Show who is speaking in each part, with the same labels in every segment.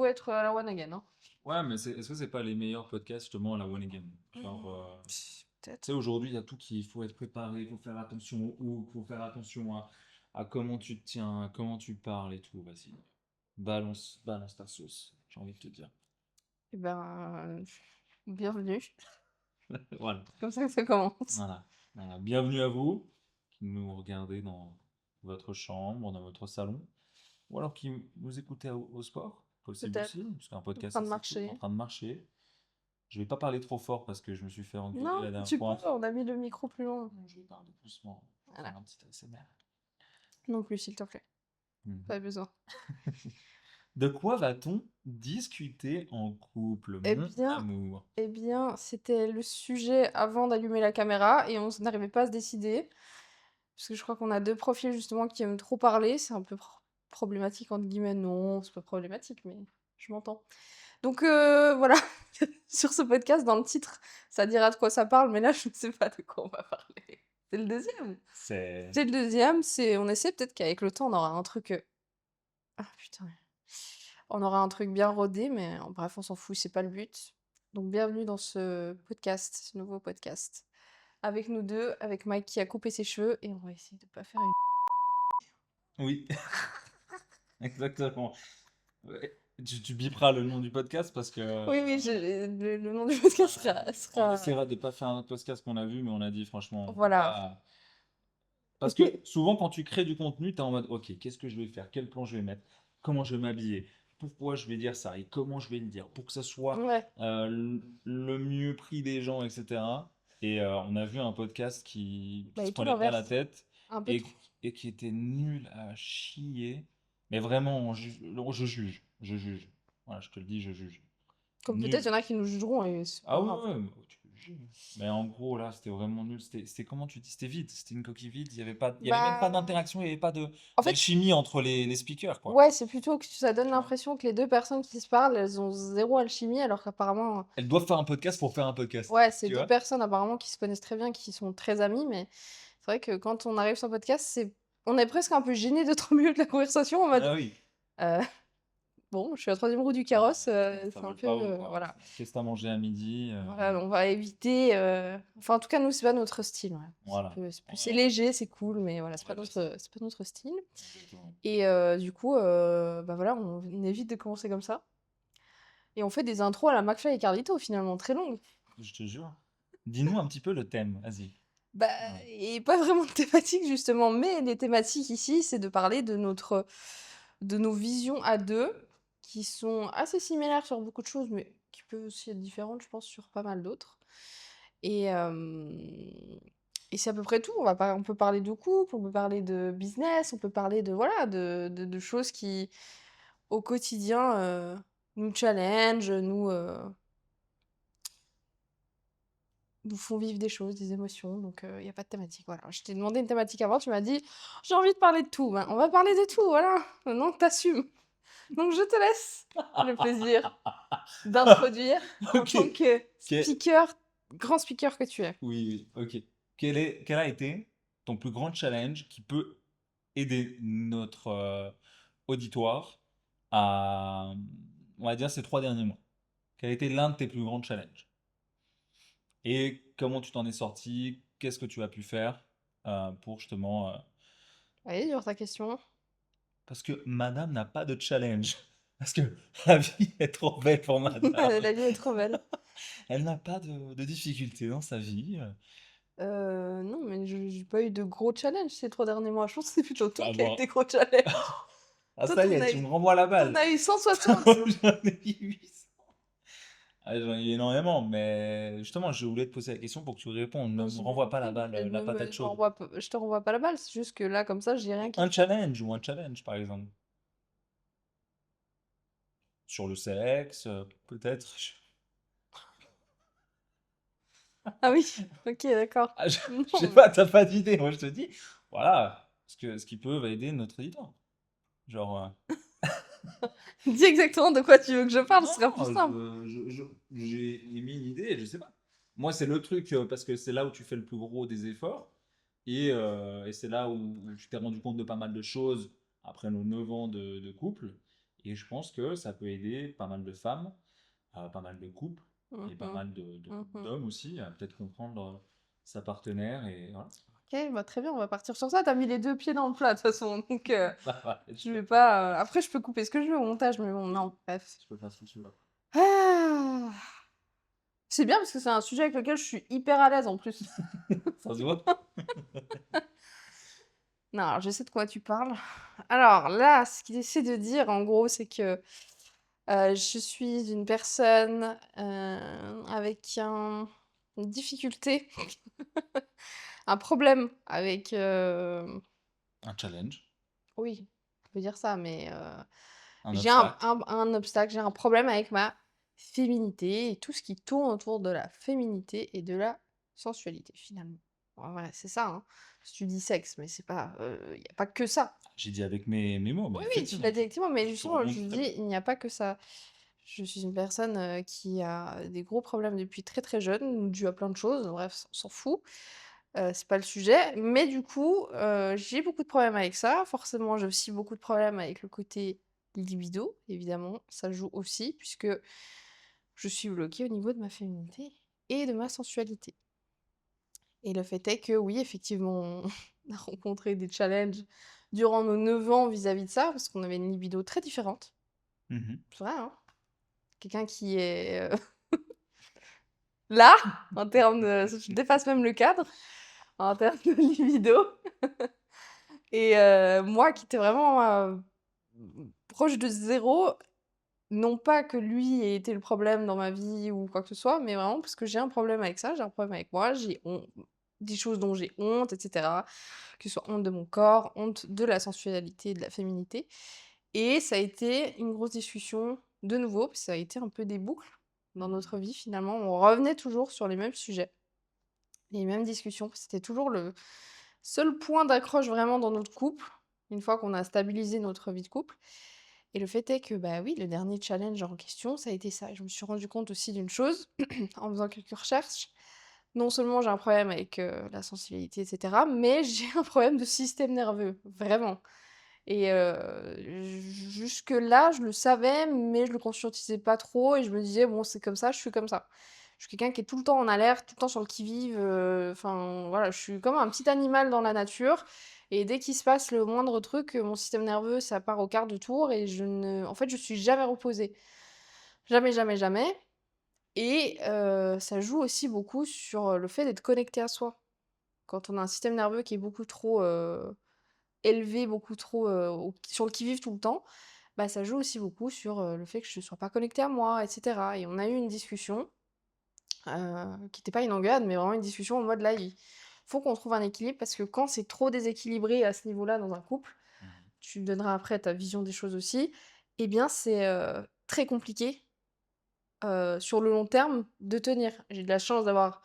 Speaker 1: être à la one again. Hein.
Speaker 2: Ouais, mais est-ce que c'est pas les meilleurs podcasts justement à la one again? Genre, tu sais,
Speaker 1: Peut-être.
Speaker 2: aujourd'hui, il y a tout qui, il faut être préparé, il faut faire attention au il faut faire attention à comment tu te tiens, à comment tu parles et tout. Vas-y, balance ta sauce, j'ai envie de te dire.
Speaker 1: Eh ben, bienvenue.
Speaker 2: Voilà,
Speaker 1: Comme ça que ça commence.
Speaker 2: voilà, voilà. Bienvenue à vous qui nous regardez dans votre chambre, dans votre salon, ou alors qui nous écoutez au sport, possible
Speaker 1: Peut-être.
Speaker 2: aussi, parce qu'un
Speaker 1: En
Speaker 2: podcast
Speaker 1: train de
Speaker 2: c'est cool, en
Speaker 1: marcher.
Speaker 2: train de marcher. Je vais pas parler trop fort parce que je me suis fait engueuler
Speaker 1: Non,
Speaker 2: la dernière
Speaker 1: tu peux,
Speaker 2: fois.
Speaker 1: on a mis le micro plus loin.
Speaker 2: Je vais parler doucement,
Speaker 1: Voilà.
Speaker 2: faire un petit ASMR.
Speaker 1: Non plus, s'il te plaît.
Speaker 2: Mhm.
Speaker 1: Pas besoin.
Speaker 2: De quoi va-t-on discuter en couple,
Speaker 1: Eh
Speaker 2: mon
Speaker 1: bien,
Speaker 2: amour?
Speaker 1: c'était le sujet avant d'allumer la caméra et on n'arrivait pas à se décider. Parce que je crois qu'on a deux profils justement qui aiment trop parler. C'est un peu problématique, entre guillemets. Non, c'est pas problématique, mais je m'entends. Donc voilà, sur ce podcast, dans le titre, ça dira de quoi ça parle, mais là, je ne sais pas de quoi on va parler. C'est le deuxième.
Speaker 2: C'est...
Speaker 1: C'est le deuxième, on essaie peut-être qu'avec le temps, on aura un truc... Ah putain. On aura un truc bien rodé, mais bref, on s'en fout, c'est pas le but. Donc bienvenue dans ce podcast, ce nouveau podcast. Avec nous deux, avec Mike qui a coupé ses cheveux, et on va essayer de pas faire une...
Speaker 2: Oui, exactement. Ouais. Tu biperas le nom du podcast parce que
Speaker 1: Oui, oui, le nom du podcast
Speaker 2: on
Speaker 1: sera...
Speaker 2: essaiera de pas faire un autre podcast qu'on a vu, mais on a dit franchement, on peut
Speaker 1: Voilà.
Speaker 2: pas. Parce que souvent, quand tu crées du contenu, tu es en mode, ok, qu'est-ce que je vais faire? Quel plan je vais mettre? Comment je vais m'habiller? Pourquoi je vais dire ça? Et comment je vais le dire? Pour que ça soit
Speaker 1: Ouais,
Speaker 2: le mieux pris des gens, etc. Et on a vu un podcast qui
Speaker 1: bah,
Speaker 2: se
Speaker 1: et tout
Speaker 2: prenait bien la
Speaker 1: l'inverse.
Speaker 2: tête
Speaker 1: Un peu
Speaker 2: et,
Speaker 1: trop.
Speaker 2: et qui était nul à chier. Mais vraiment, je juge. Je juge. Voilà, je te le dis, je juge.
Speaker 1: Comme peut-être il
Speaker 2: Nul.
Speaker 1: y en a qui nous jugeront, et c'est pas
Speaker 2: Ah ouais,
Speaker 1: grave.
Speaker 2: ouais, mais tu peux juger. Mais en gros, là, c'était vraiment nul. C'était comment tu dis? C'était vide. C'était une coquille vide. Il y avait pas, il y avait même pas
Speaker 1: Bah...
Speaker 2: d'interaction. Il n'y avait pas
Speaker 1: En fait,
Speaker 2: d'alchimie entre les speakers, quoi.
Speaker 1: ouais, c'est plutôt que ça donne
Speaker 2: Tu vois?
Speaker 1: l'impression que les deux personnes qui se parlent, elles ont zéro alchimie, alors qu'apparemment...
Speaker 2: Elles doivent faire un podcast pour faire un podcast.
Speaker 1: Ouais, c'est
Speaker 2: Tu
Speaker 1: deux
Speaker 2: vois?
Speaker 1: personnes apparemment qui se connaissent très bien, qui sont très amies, mais c'est vrai que quand on arrive sur le podcast, on est presque un peu gêné d'être au milieu de la conversation en mode
Speaker 2: Ah oui.
Speaker 1: euh, bon, je suis à la troisième roue du
Speaker 2: Ah,
Speaker 1: carrosse,
Speaker 2: ça
Speaker 1: c'est un
Speaker 2: vole
Speaker 1: peu
Speaker 2: pas haut, quoi.
Speaker 1: voilà.
Speaker 2: Qu'est-ce que t'as mangé à midi?
Speaker 1: Voilà, on va éviter. Enfin, en tout cas, nous, c'est pas notre style. Ouais.
Speaker 2: Voilà.
Speaker 1: C'est
Speaker 2: Voilà.
Speaker 1: léger, c'est cool, mais voilà,
Speaker 2: On va dire ça.
Speaker 1: c'est pas notre style.
Speaker 2: Exactement.
Speaker 1: Et du coup, bah voilà, on évite de commencer comme ça. Et on fait des intros à la McFly et Carlito, finalement, très longues.
Speaker 2: Je te jure. Dis-nous un petit peu le thème. Vas-y.
Speaker 1: Bah,
Speaker 2: Ouais.
Speaker 1: et pas vraiment de thématique, justement, mais les thématiques ici, c'est de parler de nos visions à deux, qui sont assez similaires sur beaucoup de choses, mais qui peuvent aussi être différentes, je pense, sur pas mal d'autres. Et, et c'est à peu près tout. On peut parler de couple, on peut parler de business, on peut parler de, voilà, de choses qui, au quotidien, nous challenge, nous font vivre des choses, des émotions. Donc, il n'y a pas de thématique. Voilà. Je t'ai demandé une thématique avant, tu m'as dit, j'ai envie de parler de tout. Ben, on va parler de tout, voilà. Maintenant, t'assumes. Donc, je te laisse le plaisir d'introduire en
Speaker 2: Ok.
Speaker 1: tant que
Speaker 2: Que-
Speaker 1: speaker, grand speaker que tu es.
Speaker 2: Oui, oui, ok. Quel a été ton plus grand challenge qui peut aider notre auditoire à, on va dire, ces 3 derniers mois? Quel a été l'un de tes plus grands challenges? Et comment tu t'en es sorti? Qu'est-ce que tu as pu faire pour justement...
Speaker 1: Allez, dure ta question.
Speaker 2: Parce que madame n'a pas de challenge. Parce que la vie est trop belle pour madame.
Speaker 1: La vie est trop belle.
Speaker 2: Elle n'a pas de difficultés dans sa vie.
Speaker 1: Non, mais j'ai pas eu de gros challenge ces 3 derniers mois. Je pense que c'est plutôt toi
Speaker 2: Ah
Speaker 1: qui as eu
Speaker 2: bon.
Speaker 1: des gros challenges.
Speaker 2: Ah
Speaker 1: Toi,
Speaker 2: ça y est, tu me renvoies la
Speaker 1: t'en
Speaker 2: balle.
Speaker 1: as eu 160.
Speaker 2: J'en ai eu 800. Ah, j'en ai eu énormément, mais justement, je voulais te poser la question pour que tu répondes. Ne
Speaker 1: Non,
Speaker 2: me
Speaker 1: j'ai bien
Speaker 2: renvoie pas la
Speaker 1: compris.
Speaker 2: balle, la patate chaude.
Speaker 1: Je te renvoie pas la balle. C'est juste que là, comme ça, j'ai rien qui
Speaker 2: Un
Speaker 1: te...
Speaker 2: challenge ou un challenge, par exemple. Sur le sexe, peut-être.
Speaker 1: Ah oui, ok, d'accord.
Speaker 2: Ah, je sais
Speaker 1: Non,
Speaker 2: pas, t'as pas d'idée. Moi, je te dis, voilà, ce qui peut aider notre éditeur. Genre,
Speaker 1: dis exactement de quoi tu veux que je parle, ce sera plus
Speaker 2: non,
Speaker 1: simple.
Speaker 2: j'ai émis une idée, je sais pas. Moi, c'est le truc, parce que c'est là où tu fais le plus gros des efforts. Et c'est là où tu t'es rendu compte de pas mal de choses après nos 9 ans de couple. Et je pense que ça peut aider pas mal de femmes, pas mal de couples et pas
Speaker 1: Mmh.
Speaker 2: mal
Speaker 1: Mmh.
Speaker 2: d'hommes aussi à peut-être comprendre sa partenaire et voilà.
Speaker 1: OK, bah, très bien, on va partir sur ça. Tu as mis les 2 pieds dans le plat de toute façon, donc
Speaker 2: Ça va être
Speaker 1: je vais
Speaker 2: chouette.
Speaker 1: pas, après je peux couper ce que je veux au montage, mais bon, non, bref.
Speaker 2: Tu peux faire ce que tu veux.
Speaker 1: Ah! C'est bien parce que c'est un sujet avec lequel je suis hyper à l'aise en plus.
Speaker 2: Ça se voit?
Speaker 1: Non, alors je sais de quoi tu parles. Alors là, ce qu'il essaie de dire en gros, c'est que, je suis une personne, avec une difficulté, un problème avec,
Speaker 2: Un challenge,
Speaker 1: oui, on peut dire ça, mais,
Speaker 2: un
Speaker 1: j'ai un
Speaker 2: obstacle.
Speaker 1: un un obstacle, j'ai un problème avec ma féminité et tout ce qui tourne autour de la féminité et de la sensualité finalement. En vrai, c'est ça, hein. Si tu dis sexe, mais c'est pas, il y a pas que ça.
Speaker 2: J'ai dit avec mes mots, mais
Speaker 1: Oui, oui, tu l'as
Speaker 2: effectivement,
Speaker 1: dit effectivement, mais
Speaker 2: tu
Speaker 1: justement, je
Speaker 2: remontes très
Speaker 1: dis,
Speaker 2: bien.
Speaker 1: il n'y a pas que ça. Je suis une personne, qui a des gros problèmes depuis très, très jeune, dû à plein de choses, bref, on s'en fout, c'est pas le sujet. Mais du coup, j'ai beaucoup de problèmes avec ça. Forcément, j'ai aussi beaucoup de problèmes avec le côté libido, évidemment, ça joue aussi puisque je suis bloquée au niveau de ma féminité et de ma sensualité. Et le fait est que oui, effectivement, on a rencontré des challenges durant nos 9 ans vis-à-vis de ça, parce qu'on avait une libido très différente.
Speaker 2: Mmh.
Speaker 1: C'est vrai, hein. Quelqu'un qui est, là, en termes de je dépasse même le cadre, en termes de libido et moi qui étais vraiment, proche de zéro, non pas que lui ait été le problème dans ma vie ou quoi que ce soit, mais vraiment parce que j'ai un problème avec ça, j'ai un problème avec moi, j'ai des choses dont j'ai honte et cetera, que ce soit honte de mon corps, honte de la sensualité, de la féminité et ça a été une grosse discussion de nouveau, parce que ça a été un peu des boucles dans notre vie finalement. On revenait toujours sur les mêmes sujets, les mêmes discussions. C'était toujours le seul point d'accroche vraiment dans notre couple, une fois qu'on a stabilisé notre vie de couple et le fait est que, bah, oui, le dernier challenge en question, ça a été ça et je me suis rendu compte aussi d'une chose, en faisant quelques recherches. Non seulement j'ai un problème avec, la sensibilité et cetera, mais j'ai un problème de système nerveux, vraiment et jusque-là, je le savais, mais je le conscientisais pas trop et je me disais: «Bon, c'est comme ça, je suis comme ça». Je suis quelqu'un qui est tout le temps en alerte, tout le temps sur le qui-vive, enfin, voilà, je suis comme un petit animal dans la nature et dès qu'il se passe le moindre truc, mon système nerveux, ça part au quart de tour et en fait, je suis jamais reposée. Jamais, jamais, jamais et ça joue aussi beaucoup sur, le fait d'être connecté à soi. Quand on a un système nerveux qui est beaucoup trop, élevé, beaucoup trop, sur le qui-vive tout le temps, bah, ça joue aussi beaucoup sur, le fait que je ne sois pas connectée à moi et cetera et on a eu une discussion, qui était pas une engueulade, mais vraiment une discussion en mode là, il faut qu'on trouve un équilibre parce que quand c'est trop déséquilibré à ce niveau-là dans un couple,
Speaker 2: Mmh.
Speaker 1: tu me donneras après ta vision des choses aussi, eh bien c'est, très compliqué, sur le long terme de tenir. J'ai de la chance d'avoir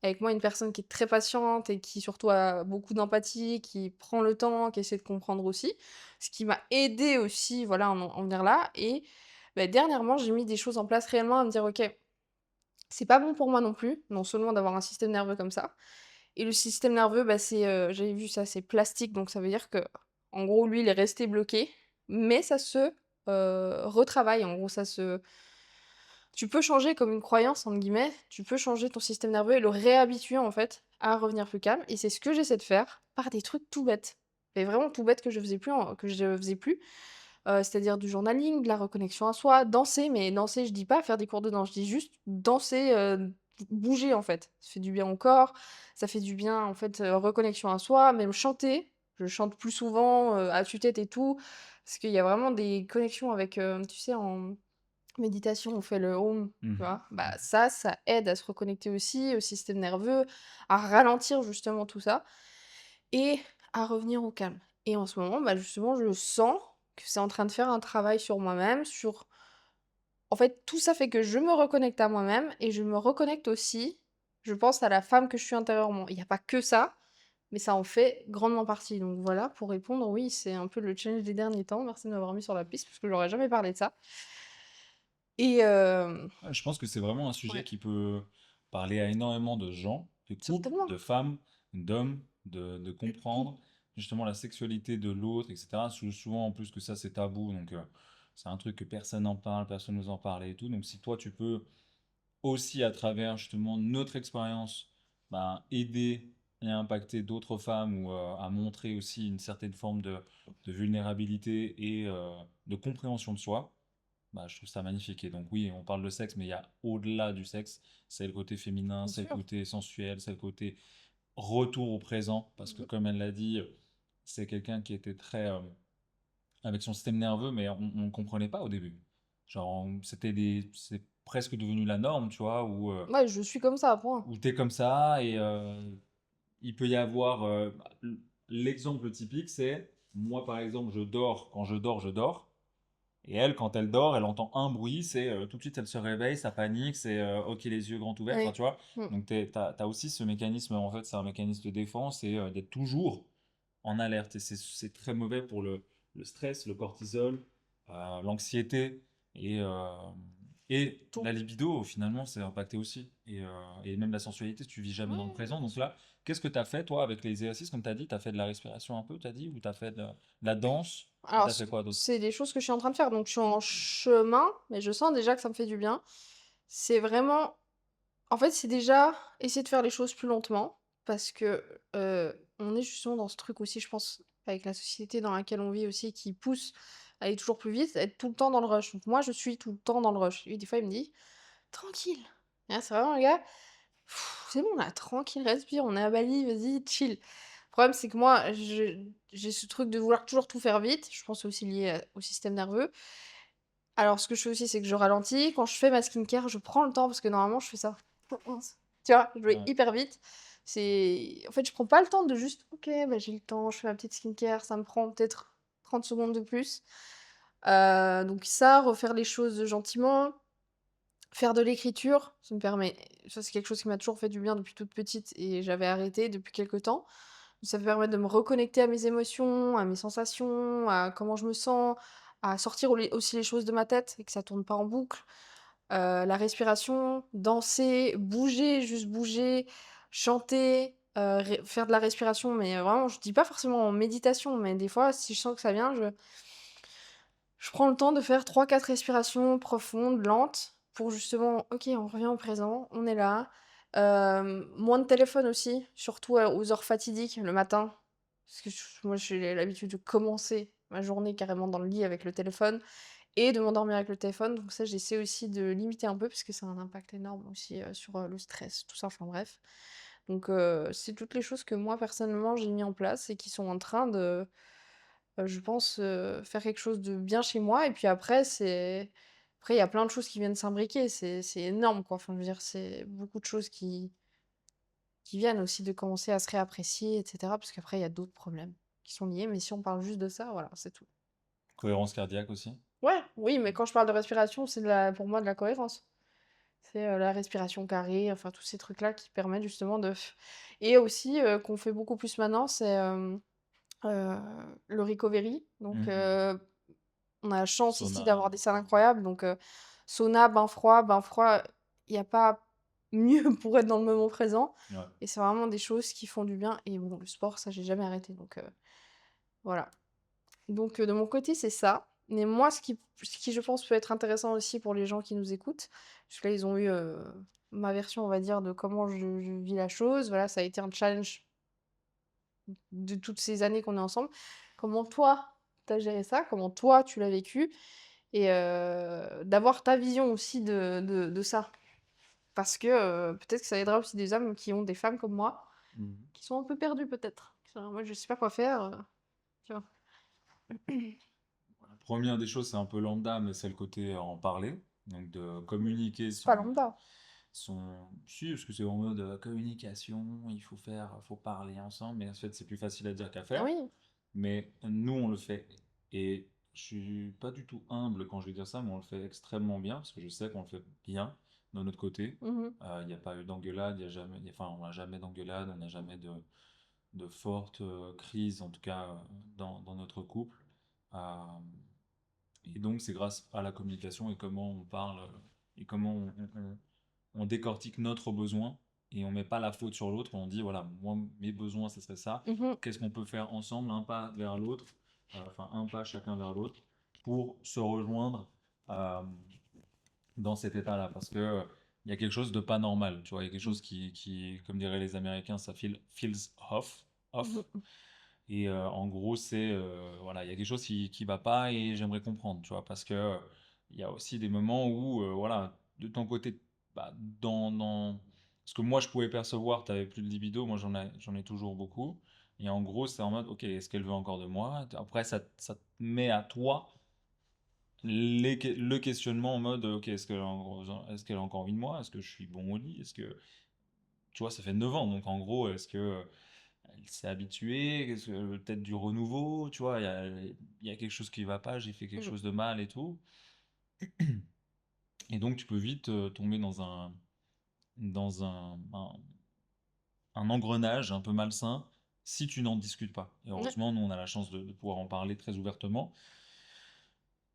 Speaker 1: avec moi une personne qui est très patiente et qui surtout a beaucoup d'empathie, qui prend le temps, qui essaie de comprendre aussi. Ce qui m'a aidée aussi, voilà, à en venir là et bah, dernièrement, j'ai mis des choses en place réellement à me dire: «OK, c'est pas bon pour moi non plus, non seulement d'avoir un système nerveux comme ça» et le système nerveux, bah, c'est, j'avais vu ça, c'est plastique, donc ça veut dire que en gros, lui, il est resté bloqué, mais ça se, retravaille. En gros, ça se tu peux changer comme une «croyance» entre guillemets, tu peux changer ton système nerveux et le réhabituer en fait à revenir plus calme et c'est ce que j'essaie de faire par des trucs tout bêtes. Mais vraiment tout bêtes que je faisais plus c'est-à-dire du journaling, de la reconnexion à soi, danser, mais danser, je dis pas faire des cours de danse, je dis juste danser, bouger en fait. Ça fait du bien au corps, ça fait du bien en fait, reconnexion à soi, même chanter. Je chante plus souvent, à tue-tête et tout, parce qu'il y a vraiment des connexions avec, tu sais en méditation, on fait le home, tu
Speaker 2: Mmh.
Speaker 1: vois? Bah,
Speaker 2: Mmh.
Speaker 1: ça aide à se reconnecter aussi au système nerveux, à ralentir justement tout ça et à revenir au calme et en ce moment, bah, justement, je sens que c'est en train de faire un travail sur moi-même, sur en fait, tout ça fait que je me reconnecte à moi-même et je me reconnecte aussi, je pense, à la femme que je suis intérieurement. Il y a pas que ça, mais ça en fait grandement partie donc voilà, pour répondre, oui, c'est un peu le challenge des derniers temps. Merci de m'avoir mis sur la piste parce que j'aurais jamais parlé de ça et
Speaker 2: Ouais, je pense que c'est vraiment un sujet
Speaker 1: ouais.
Speaker 2: qui peut parler à énormément de gens, de couples,
Speaker 1: Certainement.
Speaker 2: de femmes, d'hommes, de comprendre justement la sexualité de l'autre, etc. Souvent en plus que ça c'est tabou, donc c'est un truc que personne n'en parle, personne nous en parle et tout. Donc si toi, tu peux aussi, à travers justement notre expérience, bah, aider et impacter d'autres femmes ou à montrer aussi une certaine forme de vulnérabilité et de compréhension de soi, bah, je trouve ça magnifique. Et donc oui, on parle de sexe, mais il y a au-delà du sexe, c'est le côté féminin,
Speaker 1: Bien
Speaker 2: c'est le
Speaker 1: sûr.
Speaker 2: côté sensuel, c'est le côté retour au présent, parce que
Speaker 1: Mmh.
Speaker 2: comme elle l'a dit, c'est quelqu'un qui était très avec son système nerveux, mais on ne comprenait pas au début. Genre, c'est presque devenu la norme, tu vois,
Speaker 1: Ouais, je suis comme ça, point.
Speaker 2: où t'es comme ça et il peut y avoir l'exemple typique, c'est moi par exemple, je dors, quand je dors, je dors. Et elle, quand elle dort, elle entend un bruit, c'est tout de suite elle se réveille, ça panique, c'est ok les yeux grands ouverts, enfin
Speaker 1: Oui.
Speaker 2: tu vois.
Speaker 1: Mmh.
Speaker 2: Donc t'as aussi ce mécanisme, en fait c'est un mécanisme de défense et d'être toujours en alerte. Et c'est très mauvais pour le stress, le cortisol, l'anxiété et, euh, et
Speaker 1: Tout.
Speaker 2: la libido finalement c'est impacté aussi. Et même la sensualité, tu vis jamais dans le
Speaker 1: Ouais,
Speaker 2: présent.
Speaker 1: bien
Speaker 2: Donc
Speaker 1: sûr.
Speaker 2: là, qu'est-ce que tu as fait toi avec les exercices, comme tu as dit, tu as fait de la respiration un peu, tu as dit, ou tu as fait de la danse, tu
Speaker 1: Alors
Speaker 2: as fait quoi d'autre?
Speaker 1: c'est des choses que je suis en train de faire, donc je suis en chemin, mais je sens déjà que ça me fait du bien. C'est vraiment en fait, c'est déjà essayer de faire les choses plus lentement parce que, on est justement dans ce truc aussi, je pense, avec la société dans laquelle on vit aussi qui pousse à aller toujours plus vite, à être tout le temps dans le rush. Donc moi, je suis tout le temps dans le rush. Et des fois, il me dit: «Tranquille». Et là, c'est vraiment le gars: «C'est bon là, tranquille, respire, on est à Bali, vas-y, chill». Le problème, c'est que moi, j'ai ce truc de vouloir toujours tout faire vite. Je pense que c'est aussi lié au système nerveux. Alors, ce que je fais aussi, c'est que je ralentis. Quand je fais ma skincare, je prends le temps parce que normalement, je fais ça. Tu vois? Je vais
Speaker 2: Ouais.
Speaker 1: hyper vite. En fait, je prends pas le temps de juste: «OK, bah, j'ai le temps, je fais ma petite skincare», ça me prend peut-être 30 secondes de plus. Donc ça, refaire les choses gentiment, faire de l'écriture, ça, c'est quelque chose qui m'a toujours fait du bien depuis toute petite et j'avais arrêté depuis quelque temps. Ça me permet de me reconnecter à mes émotions, à mes sensations, à comment je me sens, à sortir aussi les choses de ma tête et que ça tourne pas en boucle. La respiration, danser, bouger, juste bouger, chanter, faire de la respiration, mais vraiment, je dis pas forcément en méditation, mais des fois, si je sens que ça vient, je prends le temps de faire 3 4 respirations profondes, lentes, pour justement: «OK, on revient au présent, on est là». Moins de téléphone aussi, surtout, aux heures fatidiques, le matin. Parce que moi, j'ai l'habitude de commencer ma journée carrément dans le lit avec le téléphone et de m'endormir avec le téléphone. Donc ça, j'essaie aussi de limiter un peu parce que ça a un impact énorme aussi, sur, le stress, tout ça, enfin bref. Donc c'est toutes les choses que moi, personnellement, j'ai mis en place et qui sont en train de, je pense, faire quelque chose de bien chez moi et puis après il y a plein de choses qui viennent s'imbriquer, c'est énorme, quoi. Enfin, je veux dire, c'est beaucoup de choses qui viennent aussi de commencer à se réapprécier et cetera, parce qu'après il y a d'autres problèmes qui sont liés, mais si on parle juste de ça, voilà, c'est tout.
Speaker 2: Cohérence cardiaque aussi.
Speaker 1: Ouais, oui, mais quand je parle de respiration, c'est pour moi de la cohérence. C'est, la respiration carrée, enfin tous ces trucs-là qui permettent justement et aussi, qu'on fait beaucoup plus maintenant, c'est, heu, le recovery. Donc,
Speaker 2: Mhm.
Speaker 1: on a la chance ici
Speaker 2: Sauna,
Speaker 1: d'avoir des
Speaker 2: bain
Speaker 1: salles
Speaker 2: froid.
Speaker 1: incroyables, donc, sauna, bain froid, il y a pas mieux pour être dans le moment présent
Speaker 2: Ouais.
Speaker 1: et c'est vraiment des choses qui font du bien et bon, le sport, ça, j'ai jamais arrêté, donc, voilà. Donc, de mon côté, c'est ça. Mais moi, ce qui je pense peut être intéressant aussi pour les gens qui nous écoutent, parce que là, ils ont eu, ma version, on va dire, de comment je vis la chose. Voilà, ça a été un challenge de toutes ces années qu'on est ensemble. Comment toi, tu as géré ça? Comment toi, tu l'as vécu? Et d'avoir ta vision aussi de ça. Parce que, peut-être que ça aidera aussi des hommes qui ont des femmes comme moi,
Speaker 2: Mhm.
Speaker 1: qui sont un peu perdus peut-être. Qui sont là: «Moi, je sais pas quoi faire», tu vois?
Speaker 2: La première des choses, c'est un peu lambda, mais c'est le côté en parler. Donc de communiquer
Speaker 1: C'est pas lambda.
Speaker 2: Si, parce que c'est en mode communication, il faut faire, faut parler ensemble, mais en fait, c'est plus facile à dire qu'à
Speaker 1: Ah
Speaker 2: faire.
Speaker 1: oui.
Speaker 2: Mais nous, on le fait. Et je suis pas du tout humble quand je vais dire ça, mais on le fait extrêmement bien, parce que je sais qu'on le fait bien de notre côté.
Speaker 1: Mmh.
Speaker 2: Il n'y a pas eu d'engueulade, il y a jamais, enfin, on n'a jamais d'engueulade, on n'a jamais de fortes crises, en tout cas dans notre couple. Euh, et donc, c'est grâce à la communication et comment on parle et comment on décortique notre besoin et on met pas la faute sur l'autre. On dit, voilà, moi, mes besoins, ce serait ça.
Speaker 1: Mmh.
Speaker 2: Qu'est-ce qu'on peut faire ensemble, un pas vers l'autre, enfin, un pas chacun vers l'autre. pour se rejoindre euh, dans cet état-là. Parce que il y a quelque chose de pas normal, tu vois. Il y a quelque
Speaker 1: Mmh.
Speaker 2: chose comme diraient les Américains, ça feels off.
Speaker 1: Mmh
Speaker 2: Off.
Speaker 1: mh.
Speaker 2: Et en gros, voilà, il y a quelque chose qui va pas et j'aimerais comprendre, tu vois, parce que il y a aussi des moments où, voilà, de ton côté, bah, ce que moi je pouvais percevoir, tu avais plus de libido, moi j'en ai toujours beaucoup. Et en gros, c'est en mode, ok, est-ce qu'elle veut encore de moi? Après, ça te met à toi le questionnement en mode, ok, est-ce qu'elle a encore envie de moi? Est-ce que je suis bon au lit? Tu vois, ça fait 9 ans, donc en gros, est-ce que elle s'est habituée, peut-être du renouveau, tu vois, il y a quelque chose qui va pas, j'ai fait quelque
Speaker 1: Mmh.
Speaker 2: chose de mal et tout. Et donc tu peux vite tomber dans un engrenage un peu malsain si tu n'en discutes pas. Et
Speaker 1: Ouais.
Speaker 2: heureusement, nous, on a la chance de pouvoir en parler très ouvertement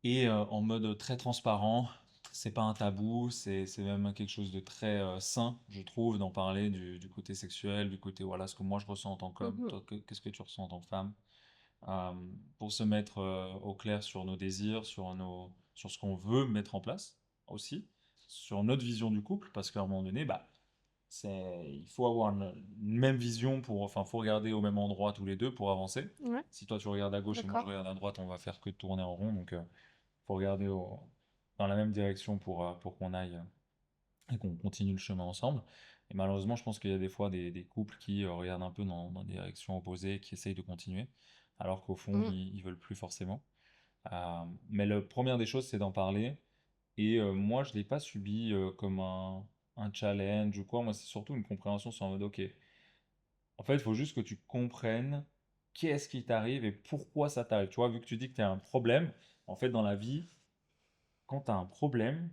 Speaker 2: et en mode très transparent. C'est pas un tabou, c'est même quelque chose de très sain, je trouve, d'en parler du côté sexuel, du côté, voilà, ce que moi je ressens en tant
Speaker 1: Mmh
Speaker 2: qu'homme,
Speaker 1: mh.
Speaker 2: toi, qu'est-ce que tu ressens en tant que femme. euh, pour se mettre au clair sur nos désirs, sur ce qu'on veut mettre en place aussi, sur notre vision du couple, parce qu'à un moment donné, bah, il faut avoir une même vision enfin, faut regarder au même endroit tous les deux pour avancer.
Speaker 1: Ouais,
Speaker 2: Si toi tu regardes à gauche et moi je
Speaker 1: d'accord.
Speaker 2: regarde à droite, on va faire que tourner en rond, donc faut regarder dans la même direction pour qu'on aille et qu'on continue le chemin ensemble. Et malheureusement, je pense qu'il y a des fois des couples qui regardent un peu dans des directions opposées, qui essayent de continuer, alors qu'au fond,
Speaker 1: Mmh.
Speaker 2: ils veulent plus forcément. Mais la première des choses, c'est d'en parler. Et moi, je ne l'ai pas subi comme un challenge ou quoi. Moi, c'est surtout une compréhension sur en mode, ok, en fait, il faut juste que tu comprennes qu'est-ce qui t'arrive et pourquoi ça t'arrive. Tu vois, vu que tu dis que tu as un problème, en fait, dans la vie, quand tu as un problème,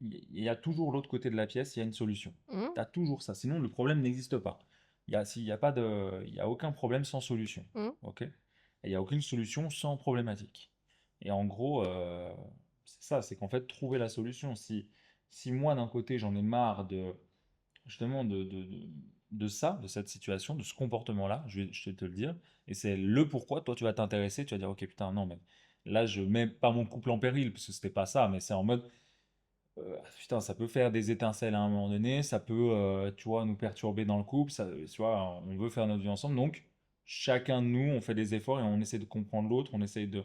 Speaker 2: il y a toujours l'autre côté de la pièce, il y a une solution.
Speaker 1: Mmh.
Speaker 2: Tu as toujours ça, sinon le problème n'existe pas. S'il y a pas il y a aucun problème sans solution.
Speaker 1: Mmh.
Speaker 2: Ok? Et il n'y a aucune solution sans problématique. Et en gros, c'est ça, c'est qu'en fait, trouver la solution. Si moi, d'un côté, j'en ai marre justement de ça, de cette situation, de ce comportement-là, je vais te le dire, et c'est le pourquoi, toi, tu vas t'intéresser, tu vas dire, ok, putain, non, mais là, je mets pas mon couple en péril, parce que c'était pas ça, mais c'est en mode, putain, ça peut faire des étincelles à un moment donné, ça peut, tu vois, nous perturber dans le couple, ça, tu vois, on veut faire notre vie ensemble, donc chacun de nous, on fait des efforts et on essaie de comprendre l'autre, on essaie de,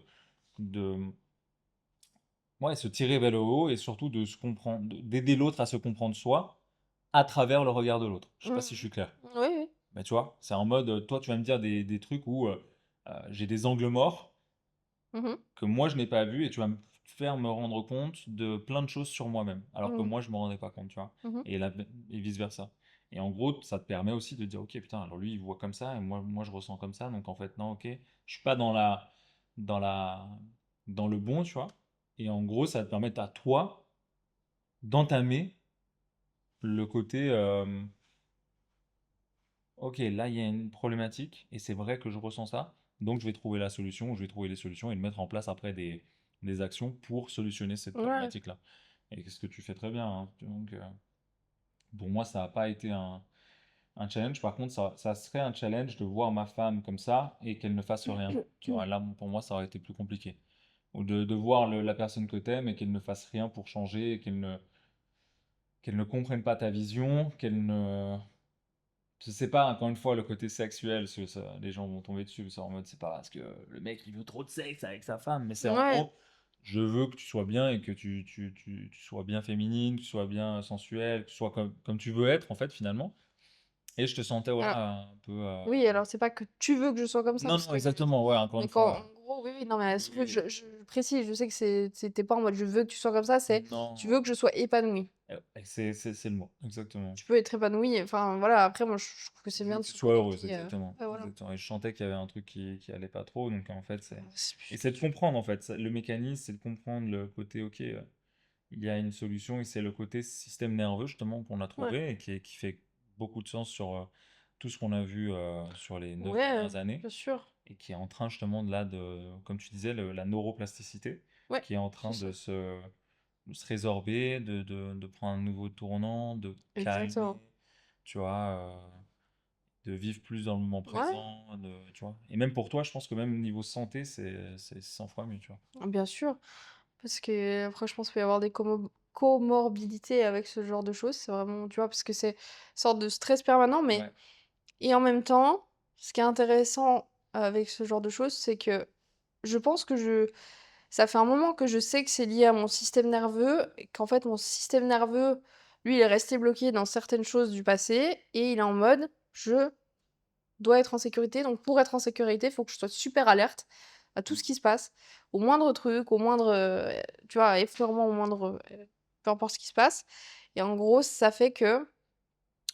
Speaker 2: ouais, se tirer vers le haut et surtout de se comprendre, d'aider l'autre à se comprendre soi à travers le regard de l'autre. Je sais pas si je
Speaker 1: Mmh.
Speaker 2: suis clair.
Speaker 1: Oui, oui.
Speaker 2: Mais tu vois, c'est en mode, toi, tu vas me dire des trucs où j'ai des angles morts
Speaker 1: Mmh mh.
Speaker 2: que moi je n'ai pas vus et tu vas me faire me rendre compte de plein de choses sur moi-même, alors que
Speaker 1: Mmh.
Speaker 2: moi je me rendais pas compte, tu vois,
Speaker 1: Mmh mh.
Speaker 2: et vice versa. Et en gros, ça te permet aussi de dire, ok, putain, alors lui il voit comme ça et moi je ressens comme ça, donc en fait non, ok, je suis pas dans la, dans le bon, tu vois. Et en gros, ça va te permettre à toi d'entamer le côté, ok, là il y a une problématique et c'est vrai que je ressens ça, donc je vais trouver la solution, je vais trouver les solutions et mettre en place après des actions pour solutionner cette
Speaker 1: Ouais.
Speaker 2: problématique-là. Et ce que tu fais très bien, hein. Donc, pour moi, ça n'a pas été un challenge. Par contre, ça serait un challenge de voir ma femme comme ça et qu'elle ne fasse rien. Tu vois, là, pour moi, ça aurait été plus compliqué. Ou de voir la personne que t'aimes et qu'elle ne fasse rien pour changer, et qu'elle ne comprenne pas ta vision, qu'elle ne, je sais pas, encore une fois, le côté sexuel, parce que les gens vont tomber dessus, c'est en mode, c'est pas parce que le mec il veut trop de sexe avec sa femme, mais c'est en
Speaker 1: Ouais.
Speaker 2: gros, je veux que tu sois bien et que tu sois bien féminine, que tu sois bien sensuelle, que tu sois comme tu veux être, en fait, finalement. Et je te sentais,
Speaker 1: Alors
Speaker 2: voilà, un peu.
Speaker 1: oui, alors c'est pas que tu veux que je sois comme ça
Speaker 2: Non,
Speaker 1: parce
Speaker 2: non,
Speaker 1: que
Speaker 2: exactement, ouais, encore
Speaker 1: mais
Speaker 2: une
Speaker 1: quand
Speaker 2: fois.
Speaker 1: en gros, oui, oui, non, mais
Speaker 2: Oui,
Speaker 1: sauf que
Speaker 2: oui.
Speaker 1: je précise, je sais que c'était pas en mode: «Je veux que tu sois comme ça», c'est: «Tu
Speaker 2: Non,
Speaker 1: veux que je sois épanouie».
Speaker 2: c'est le mot, exactement.
Speaker 1: Tu peux être épanouie, enfin voilà, après moi je trouve que c'est
Speaker 2: Je
Speaker 1: bien
Speaker 2: veux
Speaker 1: de
Speaker 2: que tu
Speaker 1: se
Speaker 2: sois heureuse,
Speaker 1: connecter,
Speaker 2: exactement.
Speaker 1: ouais, voilà.
Speaker 2: Exactement. Et je sentais qu'il y avait un truc qui allait pas trop, donc en fait,
Speaker 1: C'est
Speaker 2: Et c'est de comprendre, en fait. Le mécanisme, c'est de comprendre le côté, ok, il y a une solution, et c'est le côté système nerveux, justement, qu'on a
Speaker 1: ouais.
Speaker 2: trouvé, et qui fait beaucoup de sens sur tout ce qu'on a vu sur les 9 dernières
Speaker 1: Ouais,
Speaker 2: années,
Speaker 1: bien sûr.
Speaker 2: et qui est en train, justement, de là, comme tu disais, la neuroplasticité,
Speaker 1: Ouais,
Speaker 2: qui est en
Speaker 1: c'est
Speaker 2: train
Speaker 1: ça.
Speaker 2: de se résorber, de prendre un nouveau tournant, de calmer,
Speaker 1: Exactement.
Speaker 2: tu vois. de vivre plus dans le moment
Speaker 1: Ouais,
Speaker 2: présent, tu vois. Et même pour toi, je pense que même niveau santé, c'est 100 fois mieux, tu vois.
Speaker 1: bien sûr, parce qu'après je pense qu'il peut y avoir des comorbidités avec ce genre de choses. C'est vraiment, tu vois? Parce que c'est une sorte de stress permanent, mais
Speaker 2: Ouais.
Speaker 1: et en même temps, ce qui est intéressant avec ce genre de choses, c'est que je pense que ça fait un moment que je sais que c'est lié à mon système nerveux et qu'en fait mon système nerveux, lui, il est resté bloqué dans certaines choses du passé et il est en mode: «Je dois être en sécurité, donc pour être en sécurité, il faut que je sois super alerte à tout
Speaker 2: Mm.
Speaker 1: ce qui se passe, au moindre truc, au moindre, tu vois, effleurement, au moindre, peu importe ce qui se passe» et en gros, ça fait que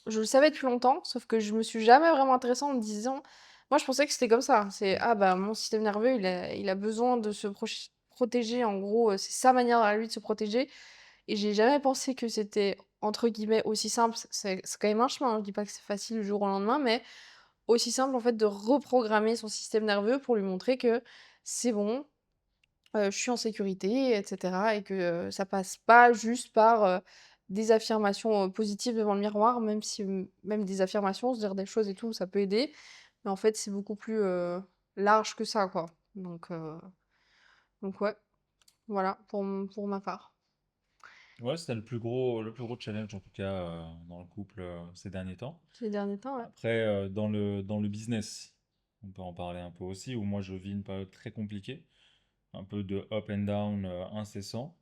Speaker 1: je le savais depuis longtemps, sauf que je me suis jamais vraiment intéressée en me disant moi je pensais que c'était comme ça. C'est:
Speaker 2: Mm.
Speaker 1: «Ah bah, mon système nerveux, il a besoin de se protéger, en gros, c'est sa manière à lui de se protéger» et j'ai jamais pensé que c'était, entre guillemets, «aussi simple». C'est quand même un chemin, hein, je dis pas que c'est facile du jour au lendemain, mais aussi simple, en fait, de reprogrammer son système nerveux pour lui montrer que c'est bon, je suis en sécurité et cetera et que, ça passe pas juste par, des affirmations, positives devant le miroir, même si, même des affirmations, se dire des choses et tout, ça peut aider. Mais en fait, c'est beaucoup plus, large que ça, quoi. Donc ouais, voilà pour ma part.
Speaker 2: Ouais, c'était le plus gros challenge en tout cas dans le couple ces derniers temps.
Speaker 1: Ces derniers temps, ouais.
Speaker 2: Après, dans le business, on peut en parler un peu aussi, où moi je vis une période très compliquée, un peu de up and down incessant,